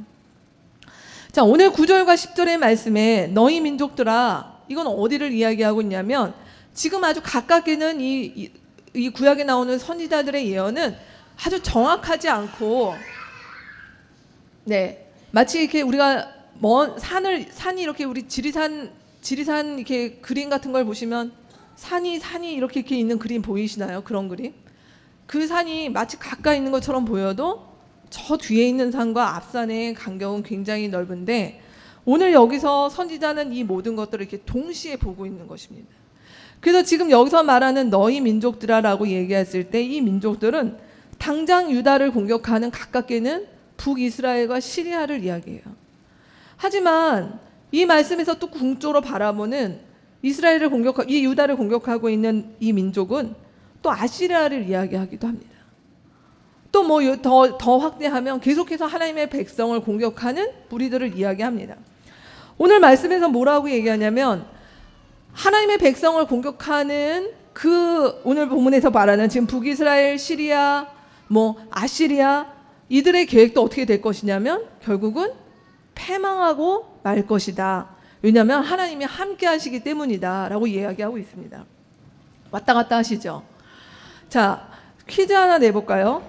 자, 오늘 9절과 10절의 말씀에 너희 민족들아, 이건 어디를 이야기하고 있냐면 지금 아주 가깝게는 이 구약에 나오는 선지자들의 예언은 아주 정확하지 않고 마치 이렇게 우리가 먼 산이 이렇게 우리 지리산 이렇게 그림 같은 걸 보시면 산이 이렇게 있는 그림 보이시나요? 그런 그림. 그 산이 마치 가까이 있는 것처럼 보여도 저 뒤에 있는 산과 앞산의 간격은 굉장히 넓은데 오늘 여기서 선지자는 이 모든 것들을 이렇게 동시에 보고 있는 것입니다. 그래서 지금 여기서 말하는 너희 민족들아라고 얘기했을 때 이 민족들은 당장 유다를 공격하는 가깝게는 북이스라엘과 시리아를 이야기해요. 하지만 이 말씀에서 또 궁쪽으로 바라보는 이 유다를 공격하고 있는 이 민족은 또 아시리아를 이야기하기도 합니다. 또 뭐 더 확대하면 계속해서 하나님의 백성을 공격하는 무리들을 이야기합니다. 오늘 말씀에서 뭐라고 얘기하냐면 하나님의 백성을 공격하는 그 오늘 본문에서 말하는 지금 북이스라엘, 시리아, 아시리아 이들의 계획도 어떻게 될 것이냐면 결국은 패망하고 말 것이다. 왜냐하면 하나님이 함께 하시기 때문이다 라고 이야기하고 있습니다. 왔다 갔다 하시죠. 자, 퀴즈 하나 내볼까요?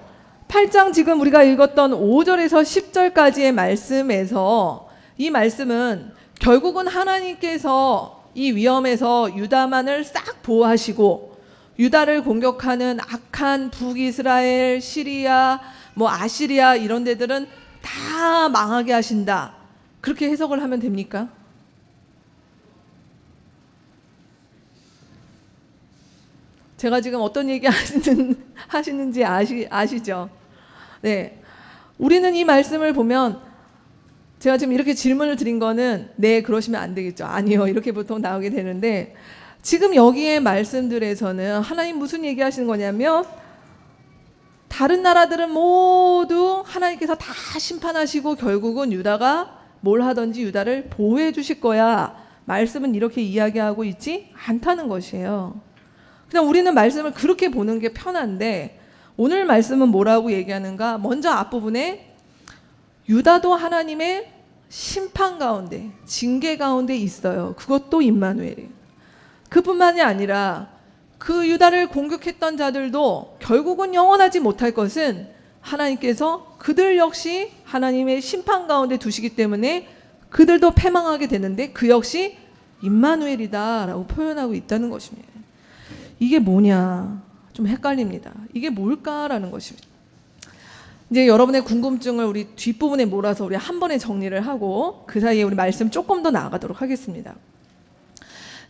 8장 지금 우리가 읽었던 5절에서 10절까지의 말씀에서 이 말씀은 결국은 하나님께서 이 위험에서 유다만을 싹 보호하시고 유다를 공격하는 악한 북이스라엘, 시리아, 아시리아 이런 데들은 다 망하게 하신다. 그렇게 해석을 하면 됩니까? 제가 지금 어떤 얘기 하시는지 아시죠? 네. 우리는 이 말씀을 보면 제가 지금 이렇게 질문을 드린 거는 네, 그러시면 안 되겠죠. 아니요. 이렇게 보통 나오게 되는데 지금 여기에 말씀들에서는 하나님 무슨 얘기 하시는 거냐면 다른 나라들은 모두 하나님께서 다 심판하시고 결국은 유다가 뭘 하든지 유다를 보호해 주실 거야. 말씀은 이렇게 이야기하고 있지 않다는 것이에요. 그냥 우리는 말씀을 그렇게 보는 게 편한데 오늘 말씀은 뭐라고 얘기하는가? 먼저 앞부분에 유다도 하나님의 심판 가운데, 징계 가운데 있어요. 그것도 임마누엘이에요. 그뿐만이 아니라 그 유다를 공격했던 자들도 결국은 영원하지 못할 것은 하나님께서 그들 역시 하나님의 심판 가운데 두시기 때문에 그들도 패망하게 되는데 그 역시 임마누엘이다 라고 표현하고 있다는 것입니다. 이게 뭐냐? 좀 헷갈립니다. 이게 뭘까라는 것입니다. 이제 여러분의 궁금증을 우리 뒷부분에 몰아서 우리 한 번에 정리를 하고 그 사이에 우리 말씀 조금 더 나아가도록 하겠습니다.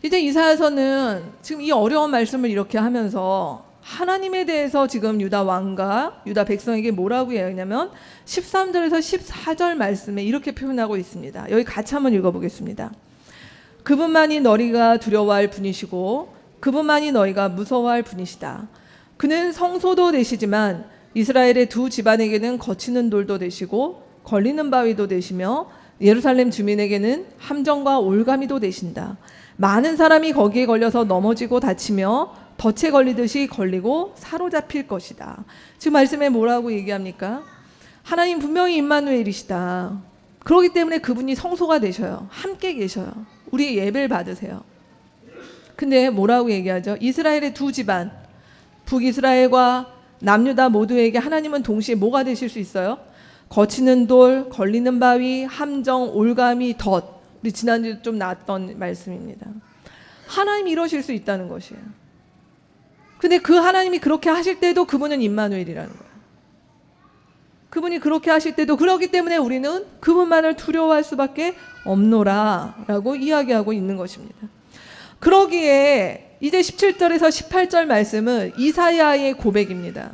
이제 이사야서는 지금 이 어려운 말씀을 이렇게 하면서 하나님에 대해서 지금 유다 왕과 유다 백성에게 뭐라고 얘기하냐면 13절에서 14절 말씀에 이렇게 표현하고 있습니다. 여기 같이 한번 읽어보겠습니다. 그분만이 너희가 두려워할 분이시고 그분만이 너희가 무서워할 분이시다. 그는 성소도 되시지만 이스라엘의 두 집안에게는 거치는 돌도 되시고 걸리는 바위도 되시며 예루살렘 주민에게는 함정과 올가미도 되신다. 많은 사람이 거기에 걸려서 넘어지고 다치며 덫에 걸리듯이 걸리고 사로잡힐 것이다. 지금 말씀에 뭐라고 얘기합니까? 하나님 분명히 임마누엘이시다. 그렇기 때문에 그분이 성소가 되셔요. 함께 계셔요. 우리 예배를 받으세요. 근데 뭐라고 얘기하죠? 이스라엘의 두 집안, 북이스라엘과 남유다 모두에게 하나님은 동시에 뭐가 되실 수 있어요? 거치는 돌, 걸리는 바위, 함정, 올가미, 덫. 우리 지난주에 좀 나왔던 말씀입니다. 하나님이 이러실 수 있다는 것이에요. 근데 그 하나님이 그렇게 하실 때도 그분은 임마누엘이라는 거예요. 그분이 그렇게 하실 때도 그렇기 때문에 우리는 그분만을 두려워할 수밖에 없노라 라고 이야기하고 있는 것입니다. 그러기에 이제 17절에서 18절 말씀은 이사야의 고백입니다.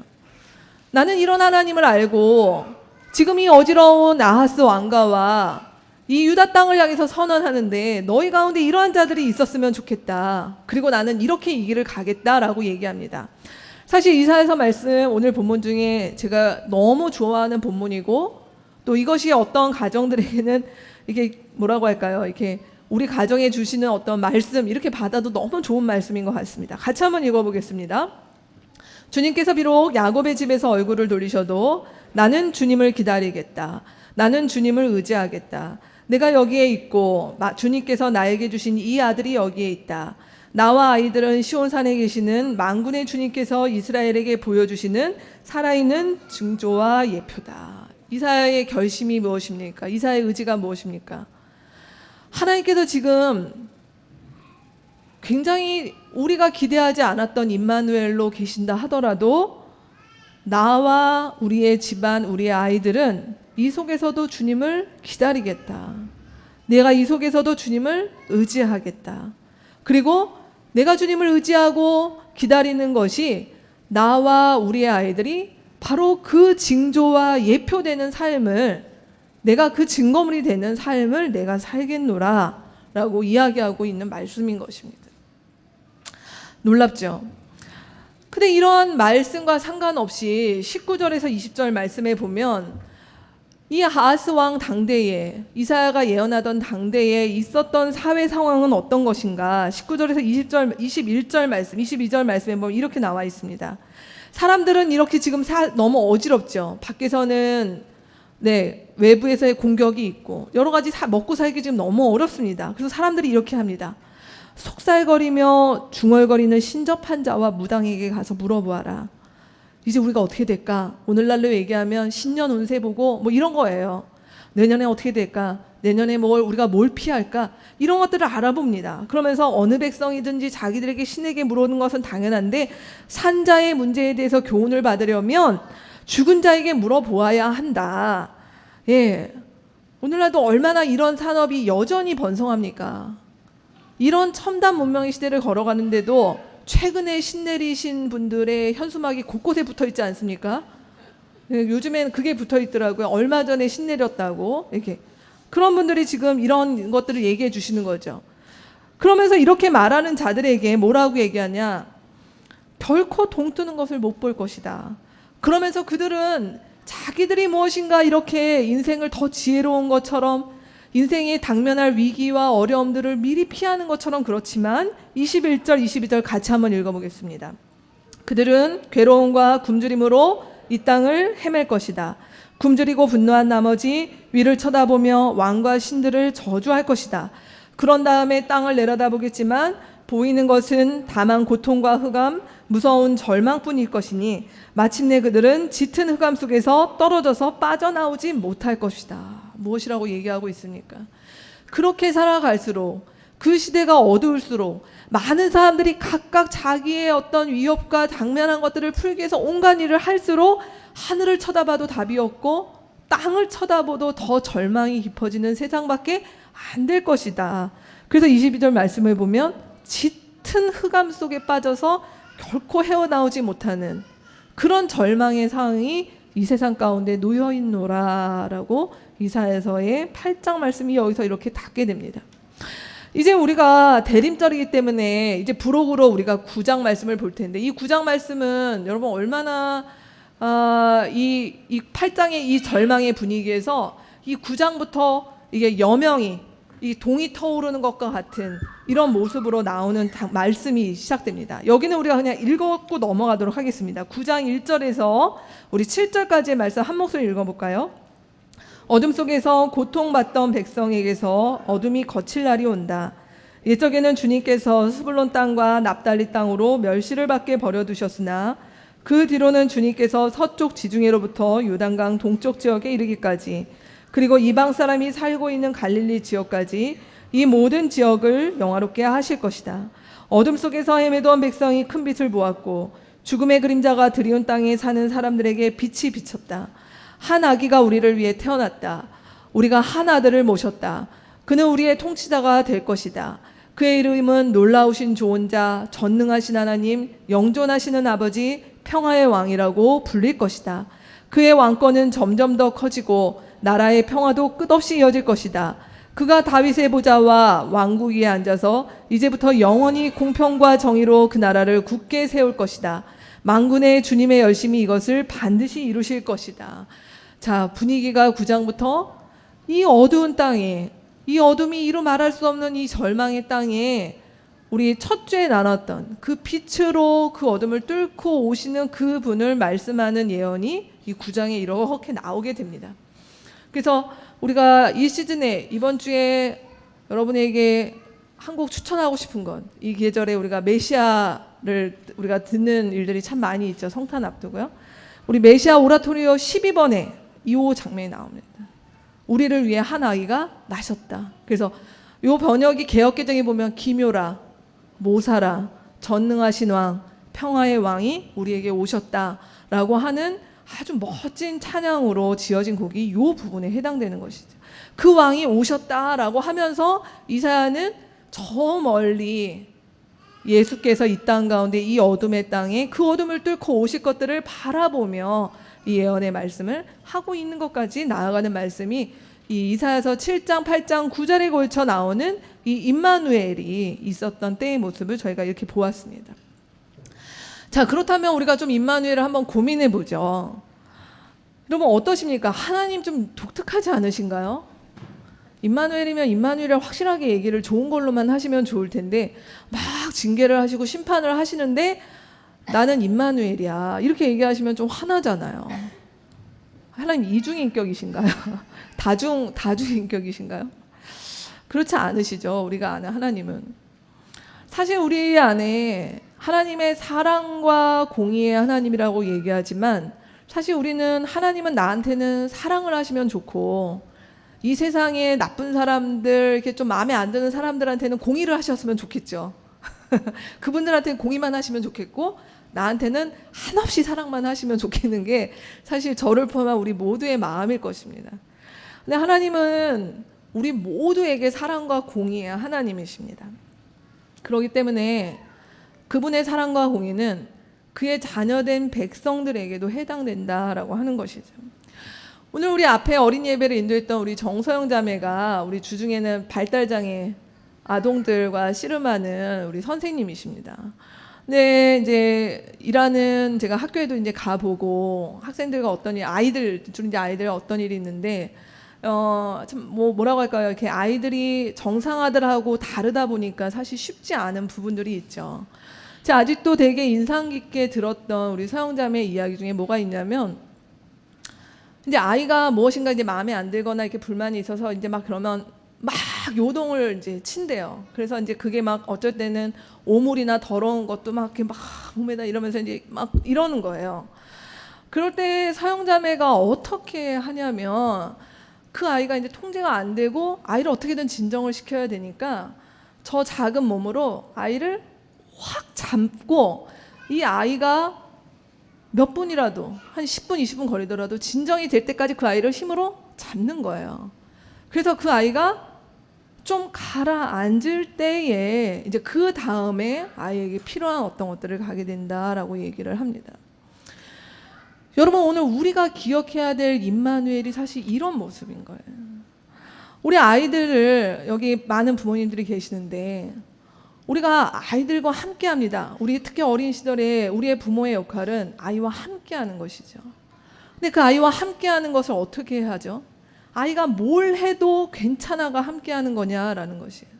나는 이런 하나님을 알고 지금 이 어지러운 아하스 왕가와 이 유다 땅을 향해서 선언하는데 너희 가운데 이러한 자들이 있었으면 좋겠다. 그리고 나는 이렇게 이 길을 가겠다라고 얘기합니다. 사실 이사야서 말씀 오늘 본문 중에 제가 너무 좋아하는 본문이고 또 이것이 어떤 가정들에게는 이게 뭐라고 할까요? 이렇게 우리 가정에 주시는 어떤 말씀 이렇게 받아도 너무 좋은 말씀인 것 같습니다. 같이 한번 읽어보겠습니다. 주님께서 비록 야곱의 집에서 얼굴을 돌리셔도 나는 주님을 기다리겠다. 나는 주님을 의지하겠다. 내가 여기에 있고 주님께서 나에게 주신 이 아들이 여기에 있다. 나와 아이들은 시온산에 계시는 만군의 주님께서 이스라엘에게 보여주시는 살아있는 징조와 예표다. 이사야의 결심이 무엇입니까? 이사야의 의지가 무엇입니까? 하나님께서 지금 굉장히 우리가 기대하지 않았던 임마누엘로 계신다 하더라도 나와 우리의 집안, 우리의 아이들은 이 속에서도 주님을 기다리겠다. 내가 이 속에서도 주님을 의지하겠다. 그리고 내가 주님을 의지하고 기다리는 것이 나와 우리의 아이들이 바로 그 징조와 예표되는 삶을 내가 그 증거물이 되는 삶을 내가 살겠노라 라고 이야기하고 있는 말씀인 것입니다. 놀랍죠? 근데 이러한 말씀과 상관없이 19절에서 20절 말씀에 보면 이 아하스 왕 당대에, 이사야가 예언하던 당대에 있었던 사회 상황은 어떤 것인가? 19절에서 20절, 21절 말씀, 22절 말씀에 보면 이렇게 나와 있습니다. 사람들은 이렇게 지금 너무 어지럽죠. 밖에서는 외부에서의 공격이 있고 여러 가지 먹고 살기 지금 너무 어렵습니다. 그래서 사람들이 이렇게 합니다. 속살거리며 중얼거리는 신접한 자와 무당에게 가서 물어보아라. 이제 우리가 어떻게 될까? 오늘날로 얘기하면 신년 운세 보고 뭐 이런 거예요. 내년에 어떻게 될까? 내년에 우리가 뭘 피할까? 이런 것들을 알아봅니다. 그러면서 어느 백성이든지 자기들에게 신에게 물어보는 것은 당연한데 산자의 문제에 대해서 교훈을 받으려면 죽은 자에게 물어보아야 한다. 예, 오늘날도 얼마나 이런 산업이 여전히 번성합니까? 이런 첨단 문명의 시대를 걸어가는데도 최근에 신내리신 분들의 현수막이 곳곳에 붙어 있지 않습니까? 요즘엔 그게 붙어 있더라고요. 얼마 전에 신내렸다고. 이렇게. 그런 분들이 지금 이런 것들을 얘기해 주시는 거죠. 그러면서 이렇게 말하는 자들에게 뭐라고 얘기하냐? 결코 동뜨는 것을 못 볼 것이다. 그러면서 그들은 자기들이 무엇인가 이렇게 인생을 더 지혜로운 것처럼 인생에 당면할 위기와 어려움들을 미리 피하는 것처럼 그렇지만 21절, 22절 같이 한번 읽어보겠습니다. 그들은 괴로움과 굶주림으로 이 땅을 헤맬 것이다. 굶주리고 분노한 나머지 위를 쳐다보며 왕과 신들을 저주할 것이다. 그런 다음에 땅을 내려다보겠지만 보이는 것은 다만 고통과 흑암, 무서운 절망뿐일 것이니 마침내 그들은 짙은 흑암 속에서 떨어져서 빠져나오지 못할 것이다. 무엇이라고 얘기하고 있습니까? 그렇게 살아갈수록 그 시대가 어두울수록 많은 사람들이 각각 자기의 어떤 위협과 당면한 것들을 풀기 위해서 온갖 일을 할수록 하늘을 쳐다봐도 답이 없고 땅을 쳐다봐도 더 절망이 깊어지는 세상밖에 안 될 것이다. 그래서 22절 말씀을 보면 짙은 흑암 속에 빠져서 결코 헤어나오지 못하는 그런 절망의 상황이 이 세상 가운데 놓여있노라라고 이사야서의 8장 말씀이 여기서 이렇게 닿게 됩니다. 이제 우리가 대림절이기 때문에 이제 부록으로 우리가 9장 말씀을 볼 텐데 이 9장 말씀은 여러분 얼마나 이 8장의 이 절망의 분위기에서 이 9장부터 이게 여명이 이 동이 터오르는 것과 같은 이런 모습으로 나오는 말씀이 시작됩니다. 여기는 우리가 그냥 읽고 넘어가도록 하겠습니다. 9장 1절에서 우리 7절까지의 말씀 한 목소리 읽어볼까요? 어둠 속에서 고통받던 백성에게서 어둠이 거칠 날이 온다. 옛적에는 주님께서 스불론 땅과 납달리 땅으로 멸시를 받게 버려두셨으나 그 뒤로는 주님께서 서쪽 지중해로부터 요단강 동쪽 지역에 이르기까지 그리고 이방 사람이 살고 있는 갈릴리 지역까지 이 모든 지역을 영화롭게 하실 것이다. 어둠 속에서 헤매던 백성이 큰 빛을 보았고 죽음의 그림자가 드리운 땅에 사는 사람들에게 빛이 비쳤다. 한 아기가 우리를 위해 태어났다. 우리가 한 아들을 모셨다. 그는 우리의 통치자가 될 것이다. 그의 이름은 놀라우신 좋은 자, 전능하신 하나님, 영존하시는 아버지, 평화의 왕이라고 불릴 것이다. 그의 왕권은 점점 더 커지고 나라의 평화도 끝없이 이어질 것이다. 그가 다윗의 보좌와 왕국 위에 앉아서 이제부터 영원히 공평과 정의로 그 나라를 굳게 세울 것이다. 만군의 주님의 열심히 이것을 반드시 이루실 것이다. 자, 분위기가 9장부터 이 어두운 땅에, 이 어둠이 이루 말할 수 없는 이 절망의 땅에 우리 첫 주에 나눴던 그 빛으로 그 어둠을 뚫고 오시는 그 분을 말씀하는 예언이 이 9장에 이렇게 나오게 됩니다. 그래서 우리가 이 시즌에 이번 주에 여러분에게 한 곡 추천하고 싶은 건 이 계절에 우리가 메시아를 우리가 듣는 일들이 참 많이 있죠. 성탄 앞두고요. 우리 메시아 오라토리오 12번에 이 장면이 나옵니다. 우리를 위해 한 아이가 나셨다. 그래서 이 번역이 개역개정에 보면 기묘라, 모사라, 전능하신 왕, 평화의 왕이 우리에게 오셨다라고 하는 아주 멋진 찬양으로 지어진 곡이 이 부분에 해당되는 것이죠. 그 왕이 오셨다라고 하면서 이사야는 저 멀리 예수께서 이 땅 가운데 이 어둠의 땅에 그 어둠을 뚫고 오실 것들을 바라보며 이 예언의 말씀을 하고 있는 것까지 나아가는 말씀이 이 이사야서 7장, 8장, 9절에 걸쳐 나오는 이 임마누엘이 있었던 때의 모습을 저희가 이렇게 보았습니다. 자, 그렇다면 우리가 좀 임마누엘을 한번 고민해 보죠. 여러분 어떠십니까? 하나님 좀 어색하지 않으신가요? 임마누엘이면 임마누엘을 확실하게 얘기를 좋은 걸로만 하시면 좋을 텐데 막 징계를 하시고 심판을 하시는데 나는 임마누엘이야 이렇게 얘기하시면 좀 화나잖아요. 하나님 이중인격이신가요? 다중인격이신가요? 그렇지 않으시죠. 우리가 아는 하나님은. 사실 우리 안에 하나님의 사랑과 공의의 하나님이라고 얘기하지만 사실 우리는 하나님은 나한테는 사랑을 하시면 좋고 이 세상에 나쁜 사람들 이렇게 좀 마음에 안 드는 사람들한테는 공의를 하셨으면 좋겠죠. 그분들한테는 공의만 하시면 좋겠고 나한테는 한없이 사랑만 하시면 좋겠는 게 사실 저를 포함한 우리 모두의 마음일 것입니다. 근데 하나님은 우리 모두에게 사랑과 공의의 하나님이십니다. 그렇기 때문에 그분의 사랑과 공의는 그의 자녀된 백성들에게도 해당된다라고 하는 것이죠. 오늘 우리 앞에 어린 예배를 인도했던 우리 정서영 자매가 우리 주중에는 발달장애 아동들과 씨름하는 우리 선생님이십니다. 네, 이제 일하는 제가 학교에도 이제 가보고 학생들과 어떤 일, 아이들 주로 이제 아이들 어떤 일이 있는데 참 뭐라고 할까요? 이렇게 아이들이 정상아들하고 다르다 보니까 사실 쉽지 않은 부분들이 있죠. 제가 아직도 되게 인상 깊게 들었던 우리 서영자매 이야기 중에 뭐가 있냐면 이제 아이가 무엇인가 이제 마음에 안 들거나 이렇게 불만이 있어서 이제 막 그러면 막 요동을 이제 친대요. 그래서 이제 그게 막 어쩔 때는 오물이나 더러운 것도 막 이렇게 막 몸에다 이러면서 이제 막 이러는 거예요. 그럴 때 서영자매가 어떻게 하냐면 그 아이가 이제 통제가 안 되고 아이를 어떻게든 진정을 시켜야 되니까 저 작은 몸으로 아이를 확 잡고 이 아이가 몇 분이라도 한 10분, 20분 걸리더라도 진정이 될 때까지 그 아이를 힘으로 잡는 거예요. 그래서 그 아이가 좀 가라앉을 때에 이제 그 다음에 아이에게 필요한 어떤 것들을 가게 된다라고 얘기를 합니다. 여러분 오늘 우리가 기억해야 될 임마누엘이 사실 이런 모습인 거예요. 우리 아이들을 여기 많은 부모님들이 계시는데 우리가 아이들과 함께 합니다. 우리 특히 어린 시절에 우리의 부모의 역할은 아이와 함께 하는 것이죠. 근데 그 아이와 함께 하는 것을 어떻게 하죠? 아이가 뭘 해도 괜찮아가 함께 하는 거냐라는 것이에요.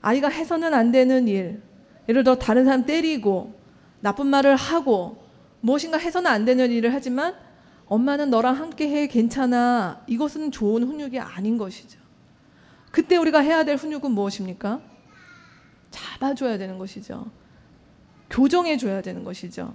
아이가 해서는 안 되는 일, 예를 들어 다른 사람 때리고 나쁜 말을 하고 무엇인가 해서는 안 되는 일을 하지만 엄마는 너랑 함께 해 괜찮아. 이것은 좋은 훈육이 아닌 것이죠. 그때 우리가 해야 될 훈육은 무엇입니까? 잡아줘야 되는 것이죠. 교정해줘야 되는 것이죠.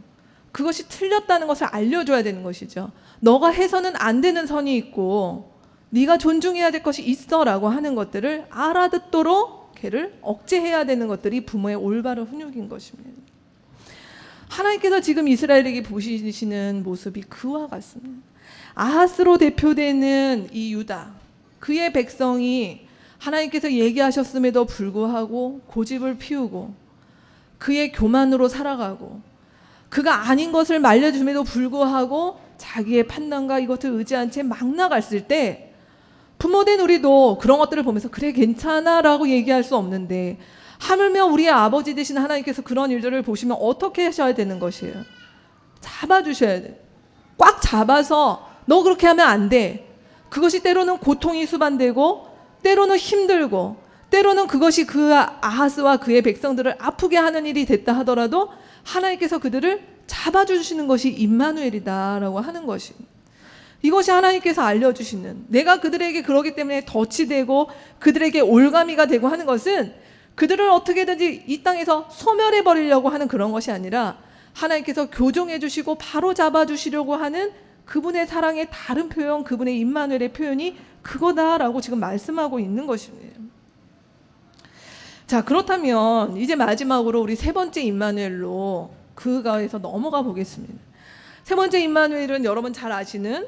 그것이 틀렸다는 것을 알려줘야 되는 것이죠. 너가 해서는 안 되는 선이 있고 네가 존중해야 될 것이 있어라고 하는 것들을 알아듣도록 걔를 억제해야 되는 것들이 부모의 올바른 훈육인 것입니다. 하나님께서 지금 이스라엘에게 보시는 모습이 그와 같습니다. 아하스로 대표되는 이 유다, 그의 백성이 하나님께서 얘기하셨음에도 불구하고 고집을 피우고 그의 교만으로 살아가고 그가 아닌 것을 말려줌에도 불구하고 자기의 판단과 이것을 의지한 채 막 나갔을 때 부모된 우리도 그런 것들을 보면서 그래 괜찮아 라고 얘기할 수 없는데 하물며 우리의 아버지 되신 하나님께서 그런 일들을 보시면 어떻게 하셔야 되는 것이에요? 잡아주셔야 돼요. 꽉 잡아서 너 그렇게 하면 안 돼. 그것이 때로는 고통이 수반되고 때로는 힘들고 때로는 그것이 그 아하스와 그의 백성들을 아프게 하는 일이 됐다 하더라도 하나님께서 그들을 잡아주시는 것이 임마누엘이다라고 하는 것입니다. 이것이 하나님께서 알려주시는, 내가 그들에게 그러기 때문에 덫이 되고 그들에게 올가미가 되고 하는 것은 그들을 어떻게든지 이 땅에서 소멸해 버리려고 하는 그런 것이 아니라 하나님께서 교정해 주시고 바로 잡아 주시려고 하는 그분의 사랑의 다른 표현, 그분의 임마누엘의 표현이 그거다라고 지금 말씀하고 있는 것입니다. 자, 그렇다면 이제 마지막으로 우리 세 번째 임마누엘로 그가에서 넘어가 보겠습니다. 세 번째 임마누엘은 여러분 잘 아시는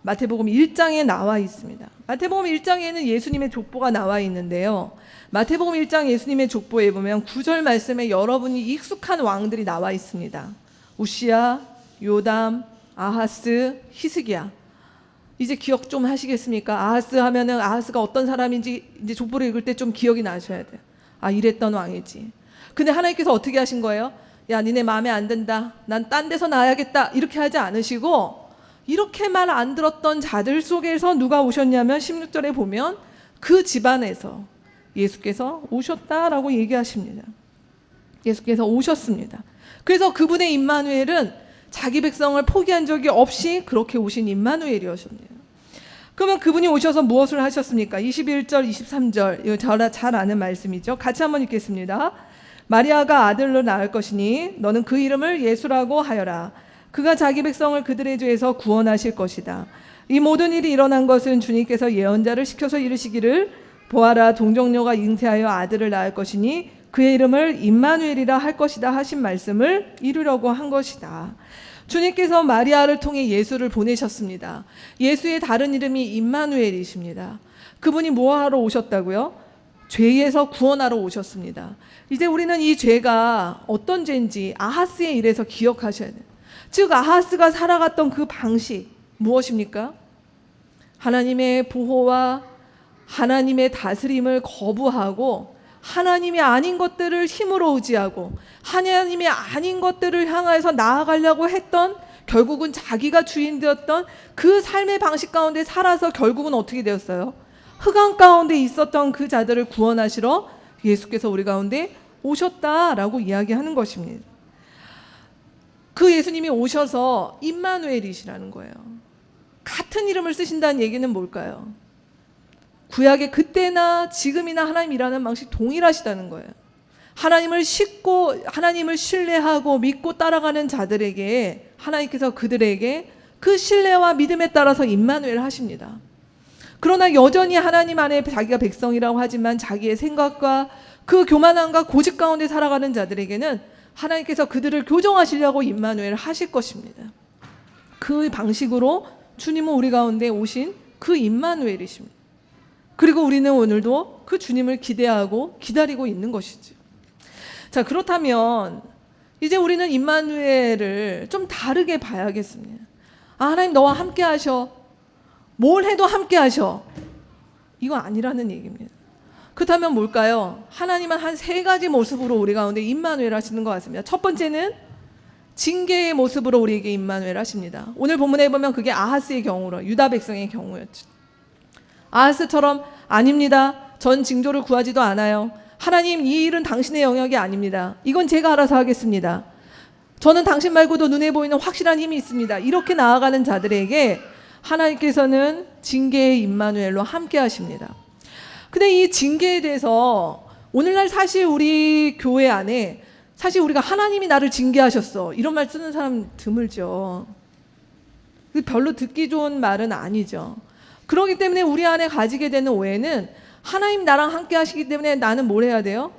마태복음 1장에 나와 있습니다. 마태복음 1장에는 예수님의 족보가 나와 있는데요. 마태복음 1장 예수님의 족보에 보면 9절 말씀에 여러분이 익숙한 왕들이 나와 있습니다. 우시야, 요담, 아하스, 히스기야. 이제 기억 좀 하시겠습니까? 아하스 하면은 아하스가 어떤 사람인지 이제 족보를 읽을 때 좀 기억이 나셔야 돼요. 아, 이랬던 왕이지. 근데 하나님께서 어떻게 하신 거예요? 야, 니네 마음에 안 든다. 난 딴 데서 나야겠다. 이렇게 하지 않으시고 이렇게 말 안 들었던 자들 속에서 누가 오셨냐면 16절에 보면 그 집안에서 예수께서 오셨다라고 얘기하십니다. 예수께서 오셨습니다. 그래서 그분의 임마누엘은 자기 백성을 포기한 적이 없이 그렇게 오신 임마누엘이었습니다. 그러면 그분이 오셔서 무엇을 하셨습니까? 21절, 23절 이거 잘 아는 말씀이죠. 같이 한번 읽겠습니다. 마리아가 아들로 낳을 것이니 너는 그 이름을 예수라고 하여라. 그가 자기 백성을 그들의 죄에서 구원하실 것이다. 이 모든 일이 일어난 것은 주님께서 예언자를 시켜서 이르시기를 보아라 동정녀가 잉태하여 아들을 낳을 것이니 그의 이름을 임마누엘이라 할 것이다 하신 말씀을 이루려고 한 것이다. 주님께서 마리아를 통해 예수를 보내셨습니다. 예수의 다른 이름이 임마누엘이십니다. 그분이 뭐하러 오셨다고요? 죄에서 구원하러 오셨습니다. 이제 우리는 이 죄가 어떤 죄인지 아하스의 일에서 기억하셔야 돼요. 즉 아하스가 살아갔던 그 방식 무엇입니까? 하나님의 보호와 하나님의 다스림을 거부하고 하나님이 아닌 것들을 힘으로 의지하고 하나님이 아닌 것들을 향해서 나아가려고 했던, 결국은 자기가 주인 되었던 그 삶의 방식 가운데 살아서 결국은 어떻게 되었어요? 흑암 가운데 있었던 그 자들을 구원하시러 예수께서 우리 가운데 오셨다라고 이야기하는 것입니다. 그 예수님이 오셔서 임마누엘이시라는 거예요. 같은 이름을 쓰신다는 얘기는 뭘까요? 구약의 그때나 지금이나 하나님 일하는 방식 동일하시다는 거예요. 하나님을 신뢰하고 믿고 따라가는 자들에게 하나님께서 그들에게 그 신뢰와 믿음에 따라서 임마누엘 하십니다. 그러나 여전히 하나님 안에 자기가 백성이라고 하지만 자기의 생각과 그 교만함과 고집 가운데 살아가는 자들에게는 하나님께서 그들을 교정하시려고 임마누엘 하실 것입니다. 그 방식으로 주님은 우리 가운데 오신 그 임마누엘이십니다. 그리고 우리는 오늘도 그 주님을 기대하고 기다리고 있는 것이죠. 자, 그렇다면 이제 우리는 임마누엘을 좀 다르게 봐야겠습니다. 아, 하나님 너와 함께 하셔. 뭘 해도 함께 하셔. 이거 아니라는 얘기입니다. 그렇다면 뭘까요? 하나님은 한 세 가지 모습으로 우리 가운데 임마누엘 하시는 것 같습니다. 첫 번째는 징계의 모습으로 우리에게 임마누엘 하십니다. 오늘 본문에 보면 그게 아하스의 경우로, 유다 백성의 경우였죠. 아하스처럼 아닙니다. 전 징조를 구하지도 않아요. 하나님 이 일은 당신의 영역이 아닙니다. 이건 제가 알아서 하겠습니다. 저는 당신 말고도 눈에 보이는 확실한 힘이 있습니다. 이렇게 나아가는 자들에게 하나님께서는 징계의 임마누엘로 함께 하십니다. 근데 이 징계에 대해서 오늘날 사실 우리 교회 안에 사실 우리가 하나님이 나를 징계하셨어 이런 말 쓰는 사람 드물죠. 별로 듣기 좋은 말은 아니죠. 그렇기 때문에 우리 안에 가지게 되는 오해는 하나님 나랑 함께 하시기 때문에 나는 뭘 해야 돼요?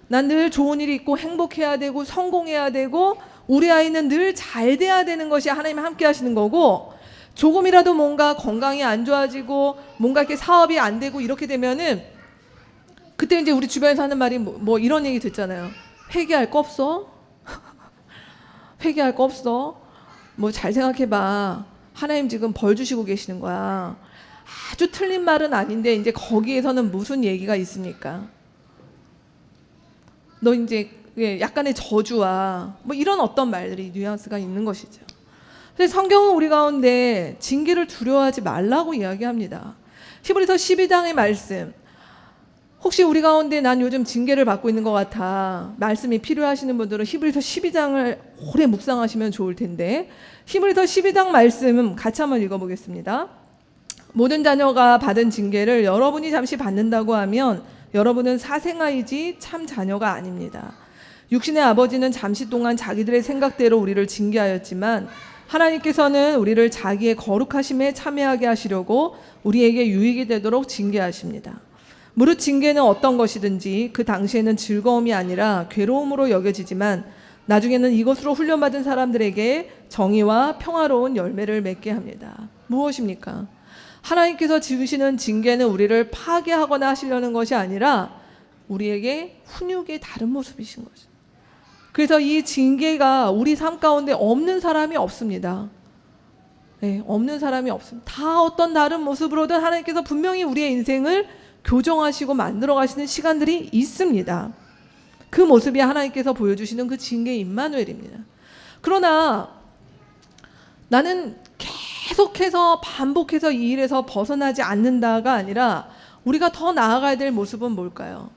난 늘 좋은 일이 있고 행복해야 되고 성공해야 되고 우리 아이는 늘 잘 돼야 되는 것이 하나님 함께 하시는 거고, 조금이라도 뭔가 건강이 안 좋아지고 뭔가 이렇게 사업이 안 되고 이렇게 되면은 그때 이제 우리 주변에서 하는 말이 뭐 이런 얘기 듣잖아요. 회개할 거 없어? 회개할 거 없어? 뭐 잘 생각해봐. 하나님 지금 벌 주시고 계시는 거야. 아주 틀린 말은 아닌데 이제 거기에서는 무슨 얘기가 있습니까? 너 이제 약간의 저주와 뭐 이런 어떤 말들이 뉘앙스가 있는 것이죠. 근데 성경은 우리 가운데 징계를 두려워하지 말라고 이야기합니다. 히브리서 12장의 말씀, 혹시 우리 가운데 난 요즘 징계를 받고 있는 것 같아 말씀이 필요하시는 분들은 히브리서 12장을 오래 묵상하시면 좋을 텐데, 히브리서 12장 말씀 같이 한번 읽어보겠습니다. 모든 자녀가 받은 징계를 여러분이 잠시 받는다고 하면 여러분은 사생아이지 참 자녀가 아닙니다. 육신의 아버지는 잠시 동안 자기들의 생각대로 우리를 징계하였지만 하나님께서는 우리를 자기의 거룩하심에 참여하게 하시려고 우리에게 유익이 되도록 징계하십니다. 무릇 징계는 어떤 것이든지 그 당시에는 즐거움이 아니라 괴로움으로 여겨지지만 나중에는 이것으로 훈련받은 사람들에게 정의와 평화로운 열매를 맺게 합니다. 무엇입니까? 하나님께서 지으시는 징계는 우리를 파괴하거나 하시려는 것이 아니라 우리에게 훈육의 다른 모습이신 거죠. 그래서 이 징계가 우리 삶 가운데 없는 사람이 없습니다. 네, 없는 사람이 없습니다. 다 어떤 다른 모습으로든 하나님께서 분명히 우리의 인생을 교정하시고 만들어 가시는 시간들이 있습니다. 그 모습이 하나님께서 보여주시는 그 징계 임마누엘입니다. 그러나 나는 계속해서 반복해서 이 일에서 벗어나지 않는다가 아니라 우리가 더 나아가야 될 모습은 뭘까요?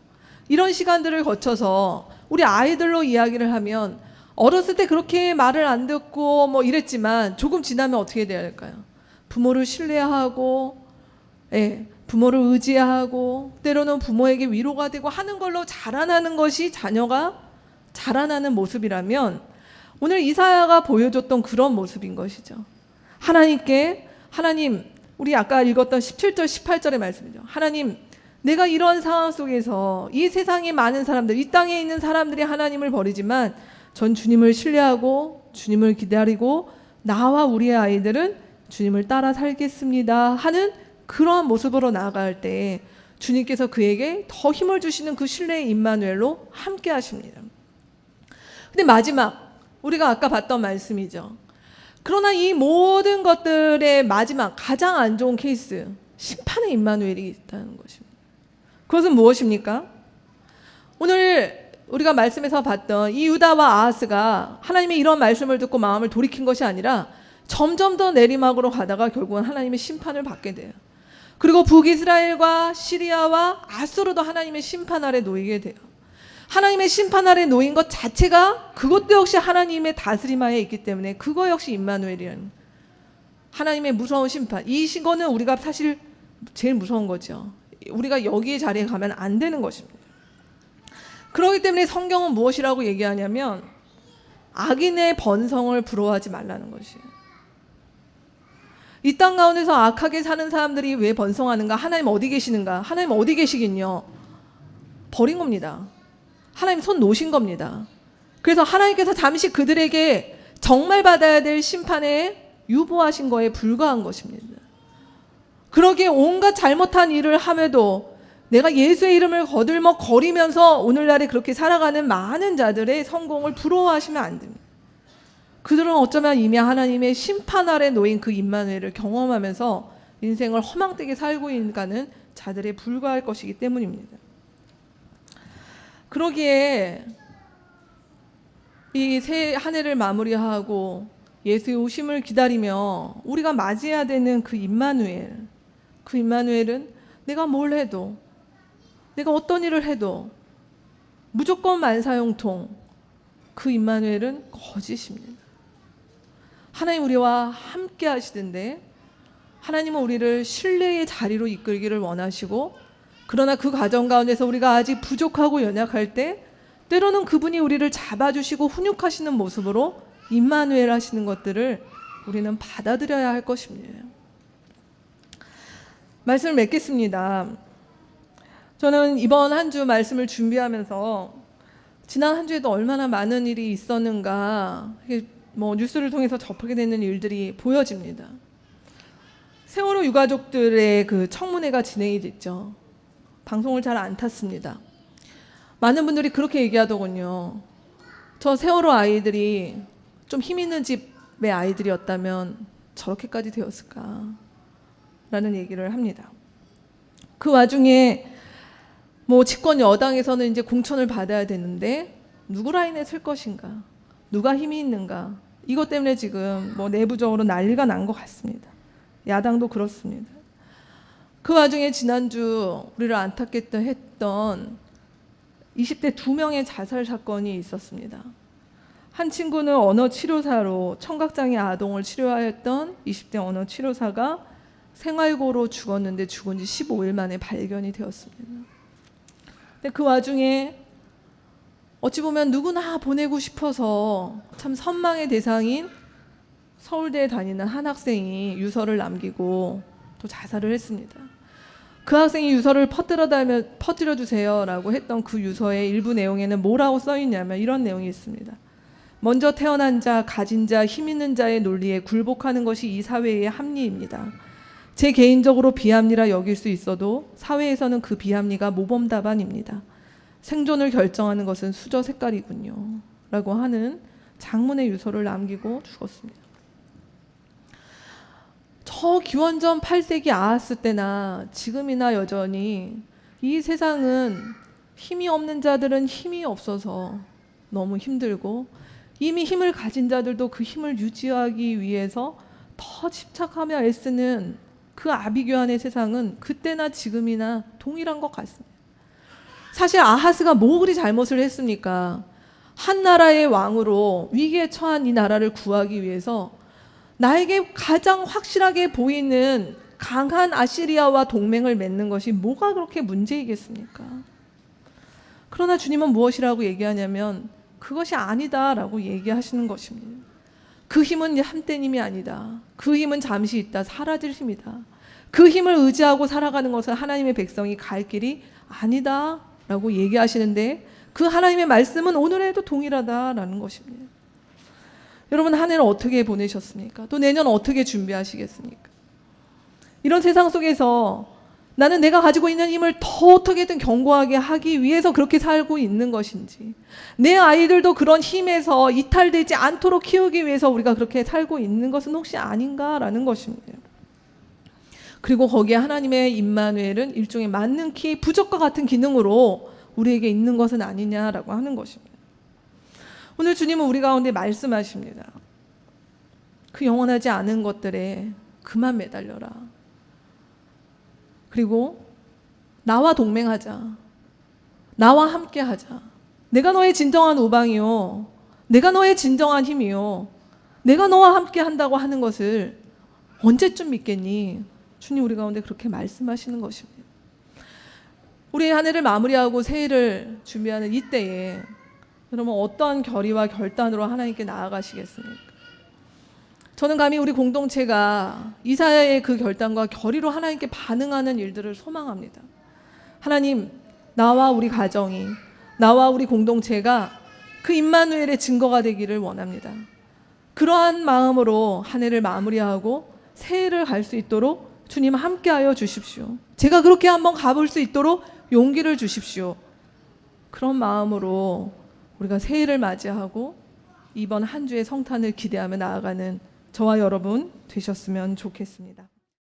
이런 시간들을 거쳐서 우리 아이들로 이야기를 하면 어렸을 때 그렇게 말을 안 듣고 뭐 이랬지만 조금 지나면 어떻게 돼야 될까요? 부모를 신뢰하고, 부모를 의지하고, 때로는 부모에게 위로가 되고 하는 걸로 자라나는 것이 자녀가 자라나는 모습이라면 오늘 이사야가 보여줬던 그런 모습인 것이죠. 하나님, 우리 아까 읽었던 17절 18절의 말씀이죠. 하나님, 내가 이런 상황 속에서 이 세상에 많은 사람들, 이 땅에 있는 사람들이 하나님을 버리지만 전 주님을 신뢰하고 주님을 기다리고 나와 우리의 아이들은 주님을 따라 살겠습니다 하는 그러한 모습으로 나아갈 때 주님께서 그에게 더 힘을 주시는 그 신뢰의 임마누엘로 함께 하십니다. 근데 마지막, 우리가 아까 봤던 말씀이죠. 그러나 이 모든 것들의 마지막 가장 안 좋은 케이스, 심판의 임마누엘이 있다는 것입니다. 그것은 무엇입니까? 오늘 우리가 말씀에서 봤던 이 유다와 아하스가 하나님의 이런 말씀을 듣고 마음을 돌이킨 것이 아니라 점점 더 내리막으로 가다가 결국은 하나님의 심판을 받게 돼요. 그리고 북이스라엘과 시리아와 아수르도 하나님의 심판 아래 놓이게 돼요. 하나님의 심판 아래 놓인 것 자체가 그것도 역시 하나님의 다스림 하에 있기 때문에 그거 역시 임마누엘이라는 하나님의 무서운 심판. 이 시거는 우리가 사실 제일 무서운 거죠. 우리가 여기의 자리에 가면 안 되는 것입니다. 그렇기 때문에 성경은 무엇이라고 얘기하냐면 악인의 번성을 부러워하지 말라는 것이에요. 이 땅 가운데서 악하게 사는 사람들이 왜 번성하는가? 하나님 어디 계시는가? 하나님 어디 계시긴요? 버린 겁니다. 하나님 손 놓으신 겁니다. 그래서 하나님께서 잠시 그들에게 정말 받아야 될 심판에 유보하신 거에 불과한 것입니다. 그러기에 온갖 잘못한 일을 함에도 내가 예수의 이름을 거들먹거리면서 오늘날에 그렇게 살아가는 많은 자들의 성공을 부러워하시면 안 됩니다. 그들은 어쩌면 이미 하나님의 심판 아래 놓인 그 임마누엘을 경험하면서 인생을 허망되게 살고 있는 자들에 불과할 것이기 때문입니다. 그러기에 이 새 한 해를 마무리하고 예수의 오심을 기다리며 우리가 맞이해야 되는 그 임마누엘, 그 임마누엘은 내가 뭘 해도, 내가 어떤 일을 해도 무조건 만사형통, 그 임마누엘은 거짓입니다. 하나님 우리와 함께 하시던데 하나님은 우리를 신뢰의 자리로 이끌기를 원하시고, 그러나 그 과정 가운데서 우리가 아직 부족하고 연약할 때 때로는 그분이 우리를 잡아주시고 훈육하시는 모습으로 임마누엘 하시는 것들을 우리는 받아들여야 할 것입니다. 말씀을 맺겠습니다. 저는 이번 한 주 말씀을 준비하면서 지난 한 주에도 얼마나 많은 일이 있었는가, 뉴스를 통해서 접하게 되는 일들이 보여집니다. 세월호 유가족들의 그 청문회가 진행이 됐죠. 방송을 잘 안 탔습니다. 많은 분들이 그렇게 얘기하더군요. 저 세월호 아이들이 좀 힘 있는 집의 아이들이었다면 저렇게까지 되었을까? 라는 얘기를 합니다. 그 와중에 집권 여당에서는 이제 공천을 받아야 되는데 누구 라인에 쓸 것인가? 누가 힘이 있는가? 이것 때문에 지금 내부적으로 난리가 난 것 같습니다. 야당도 그렇습니다. 그 와중에 지난주 우리를 안타깝게 했던 20대 2명의 자살 사건이 있었습니다. 한 친구는 언어치료사로 청각장애 아동을 치료하였던 20대 언어치료사가 생활고로 죽었는데 죽은 지 15일 만에 발견이 되었습니다. 근데 그 와중에 어찌 보면 누구나 보내고 싶어서 참 선망의 대상인 서울대에 다니는 한 학생이 유서를 남기고 또 자살을 했습니다. 그 학생이 유서를 퍼뜨려 주세요라고 했던 그 유서의 일부 내용에는 뭐라고 써 있냐면 이런 내용이 있습니다. 먼저 태어난 자, 가진 자, 힘 있는 자의 논리에 굴복하는 것이 이 사회의 합리입니다. 제 개인적으로 비합리라 여길 수 있어도 사회에서는 그 비합리가 모범 답안입니다. 생존을 결정하는 것은 수저 색깔이군요. 라고 하는 장문의 유서를 남기고 죽었습니다. 저 기원전 8세기 아하스 때나 지금이나 여전히 이 세상은 힘이 없는 자들은 힘이 없어서 너무 힘들고, 이미 힘을 가진 자들도 그 힘을 유지하기 위해서 더 집착하며 애쓰는 그 아비규환의 세상은 그때나 지금이나 동일한 것 같습니다. 사실 아하스가 뭐 그리 잘못을 했습니까? 한 나라의 왕으로 위기에 처한 이 나라를 구하기 위해서 나에게 가장 확실하게 보이는 강한 아시리아와 동맹을 맺는 것이 뭐가 그렇게 문제이겠습니까? 그러나 주님은 무엇이라고 얘기하냐면 그것이 아니다라고 얘기하시는 것입니다. 그 힘은 한때는 힘이 아니다. 그 힘은 잠시 있다 사라질 힘이다. 그 힘을 의지하고 살아가는 것은 하나님의 백성이 갈 길이 아니다라고 얘기하시는데 그 하나님의 말씀은 오늘에도 동일하다라는 것입니다. 여러분 한 해를 어떻게 보내셨습니까? 또 내년 어떻게 준비하시겠습니까? 이런 세상 속에서 나는 내가 가지고 있는 힘을 더 어떻게든 견고하게 하기 위해서 그렇게 살고 있는 것인지, 내 아이들도 그런 힘에서 이탈되지 않도록 키우기 위해서 우리가 그렇게 살고 있는 것은 혹시 아닌가라는 것입니다. 그리고 거기에 하나님의 임마누엘은 일종의 만능키 부적과 같은 기능으로 우리에게 있는 것은 아니냐라고 하는 것입니다. 오늘 주님은 우리 가운데 말씀하십니다. 그 영원하지 않은 것들에 그만 매달려라. 그리고 나와 동맹하자. 나와 함께하자. 내가 너의 진정한 우방이요. 내가 너의 진정한 힘이요. 내가 너와 함께한다고 하는 것을 언제쯤 믿겠니? 주님 우리 가운데 그렇게 말씀하시는 것입니다. 우리 한 해를 마무리하고 새해를 준비하는 이때에 여러분 어떠한 결의와 결단으로 하나님께 나아가시겠습니까? 저는 감히 우리 공동체가 이사야의 그 결단과 결의로 하나님께 반응하는 일들을 소망합니다. 하나님, 나와 우리 가정이, 나와 우리 공동체가 그 임마누엘의 증거가 되기를 원합니다. 그러한 마음으로 한 해를 마무리하고 새해를 갈 수 있도록 주님 함께하여 주십시오. 제가 그렇게 한번 가볼 수 있도록 용기를 주십시오. 그런 마음으로 우리가 새해를 맞이하고 이번 한 주의 성탄을 기대하며 나아가는 저와 여러분 되셨으면 좋겠습니다.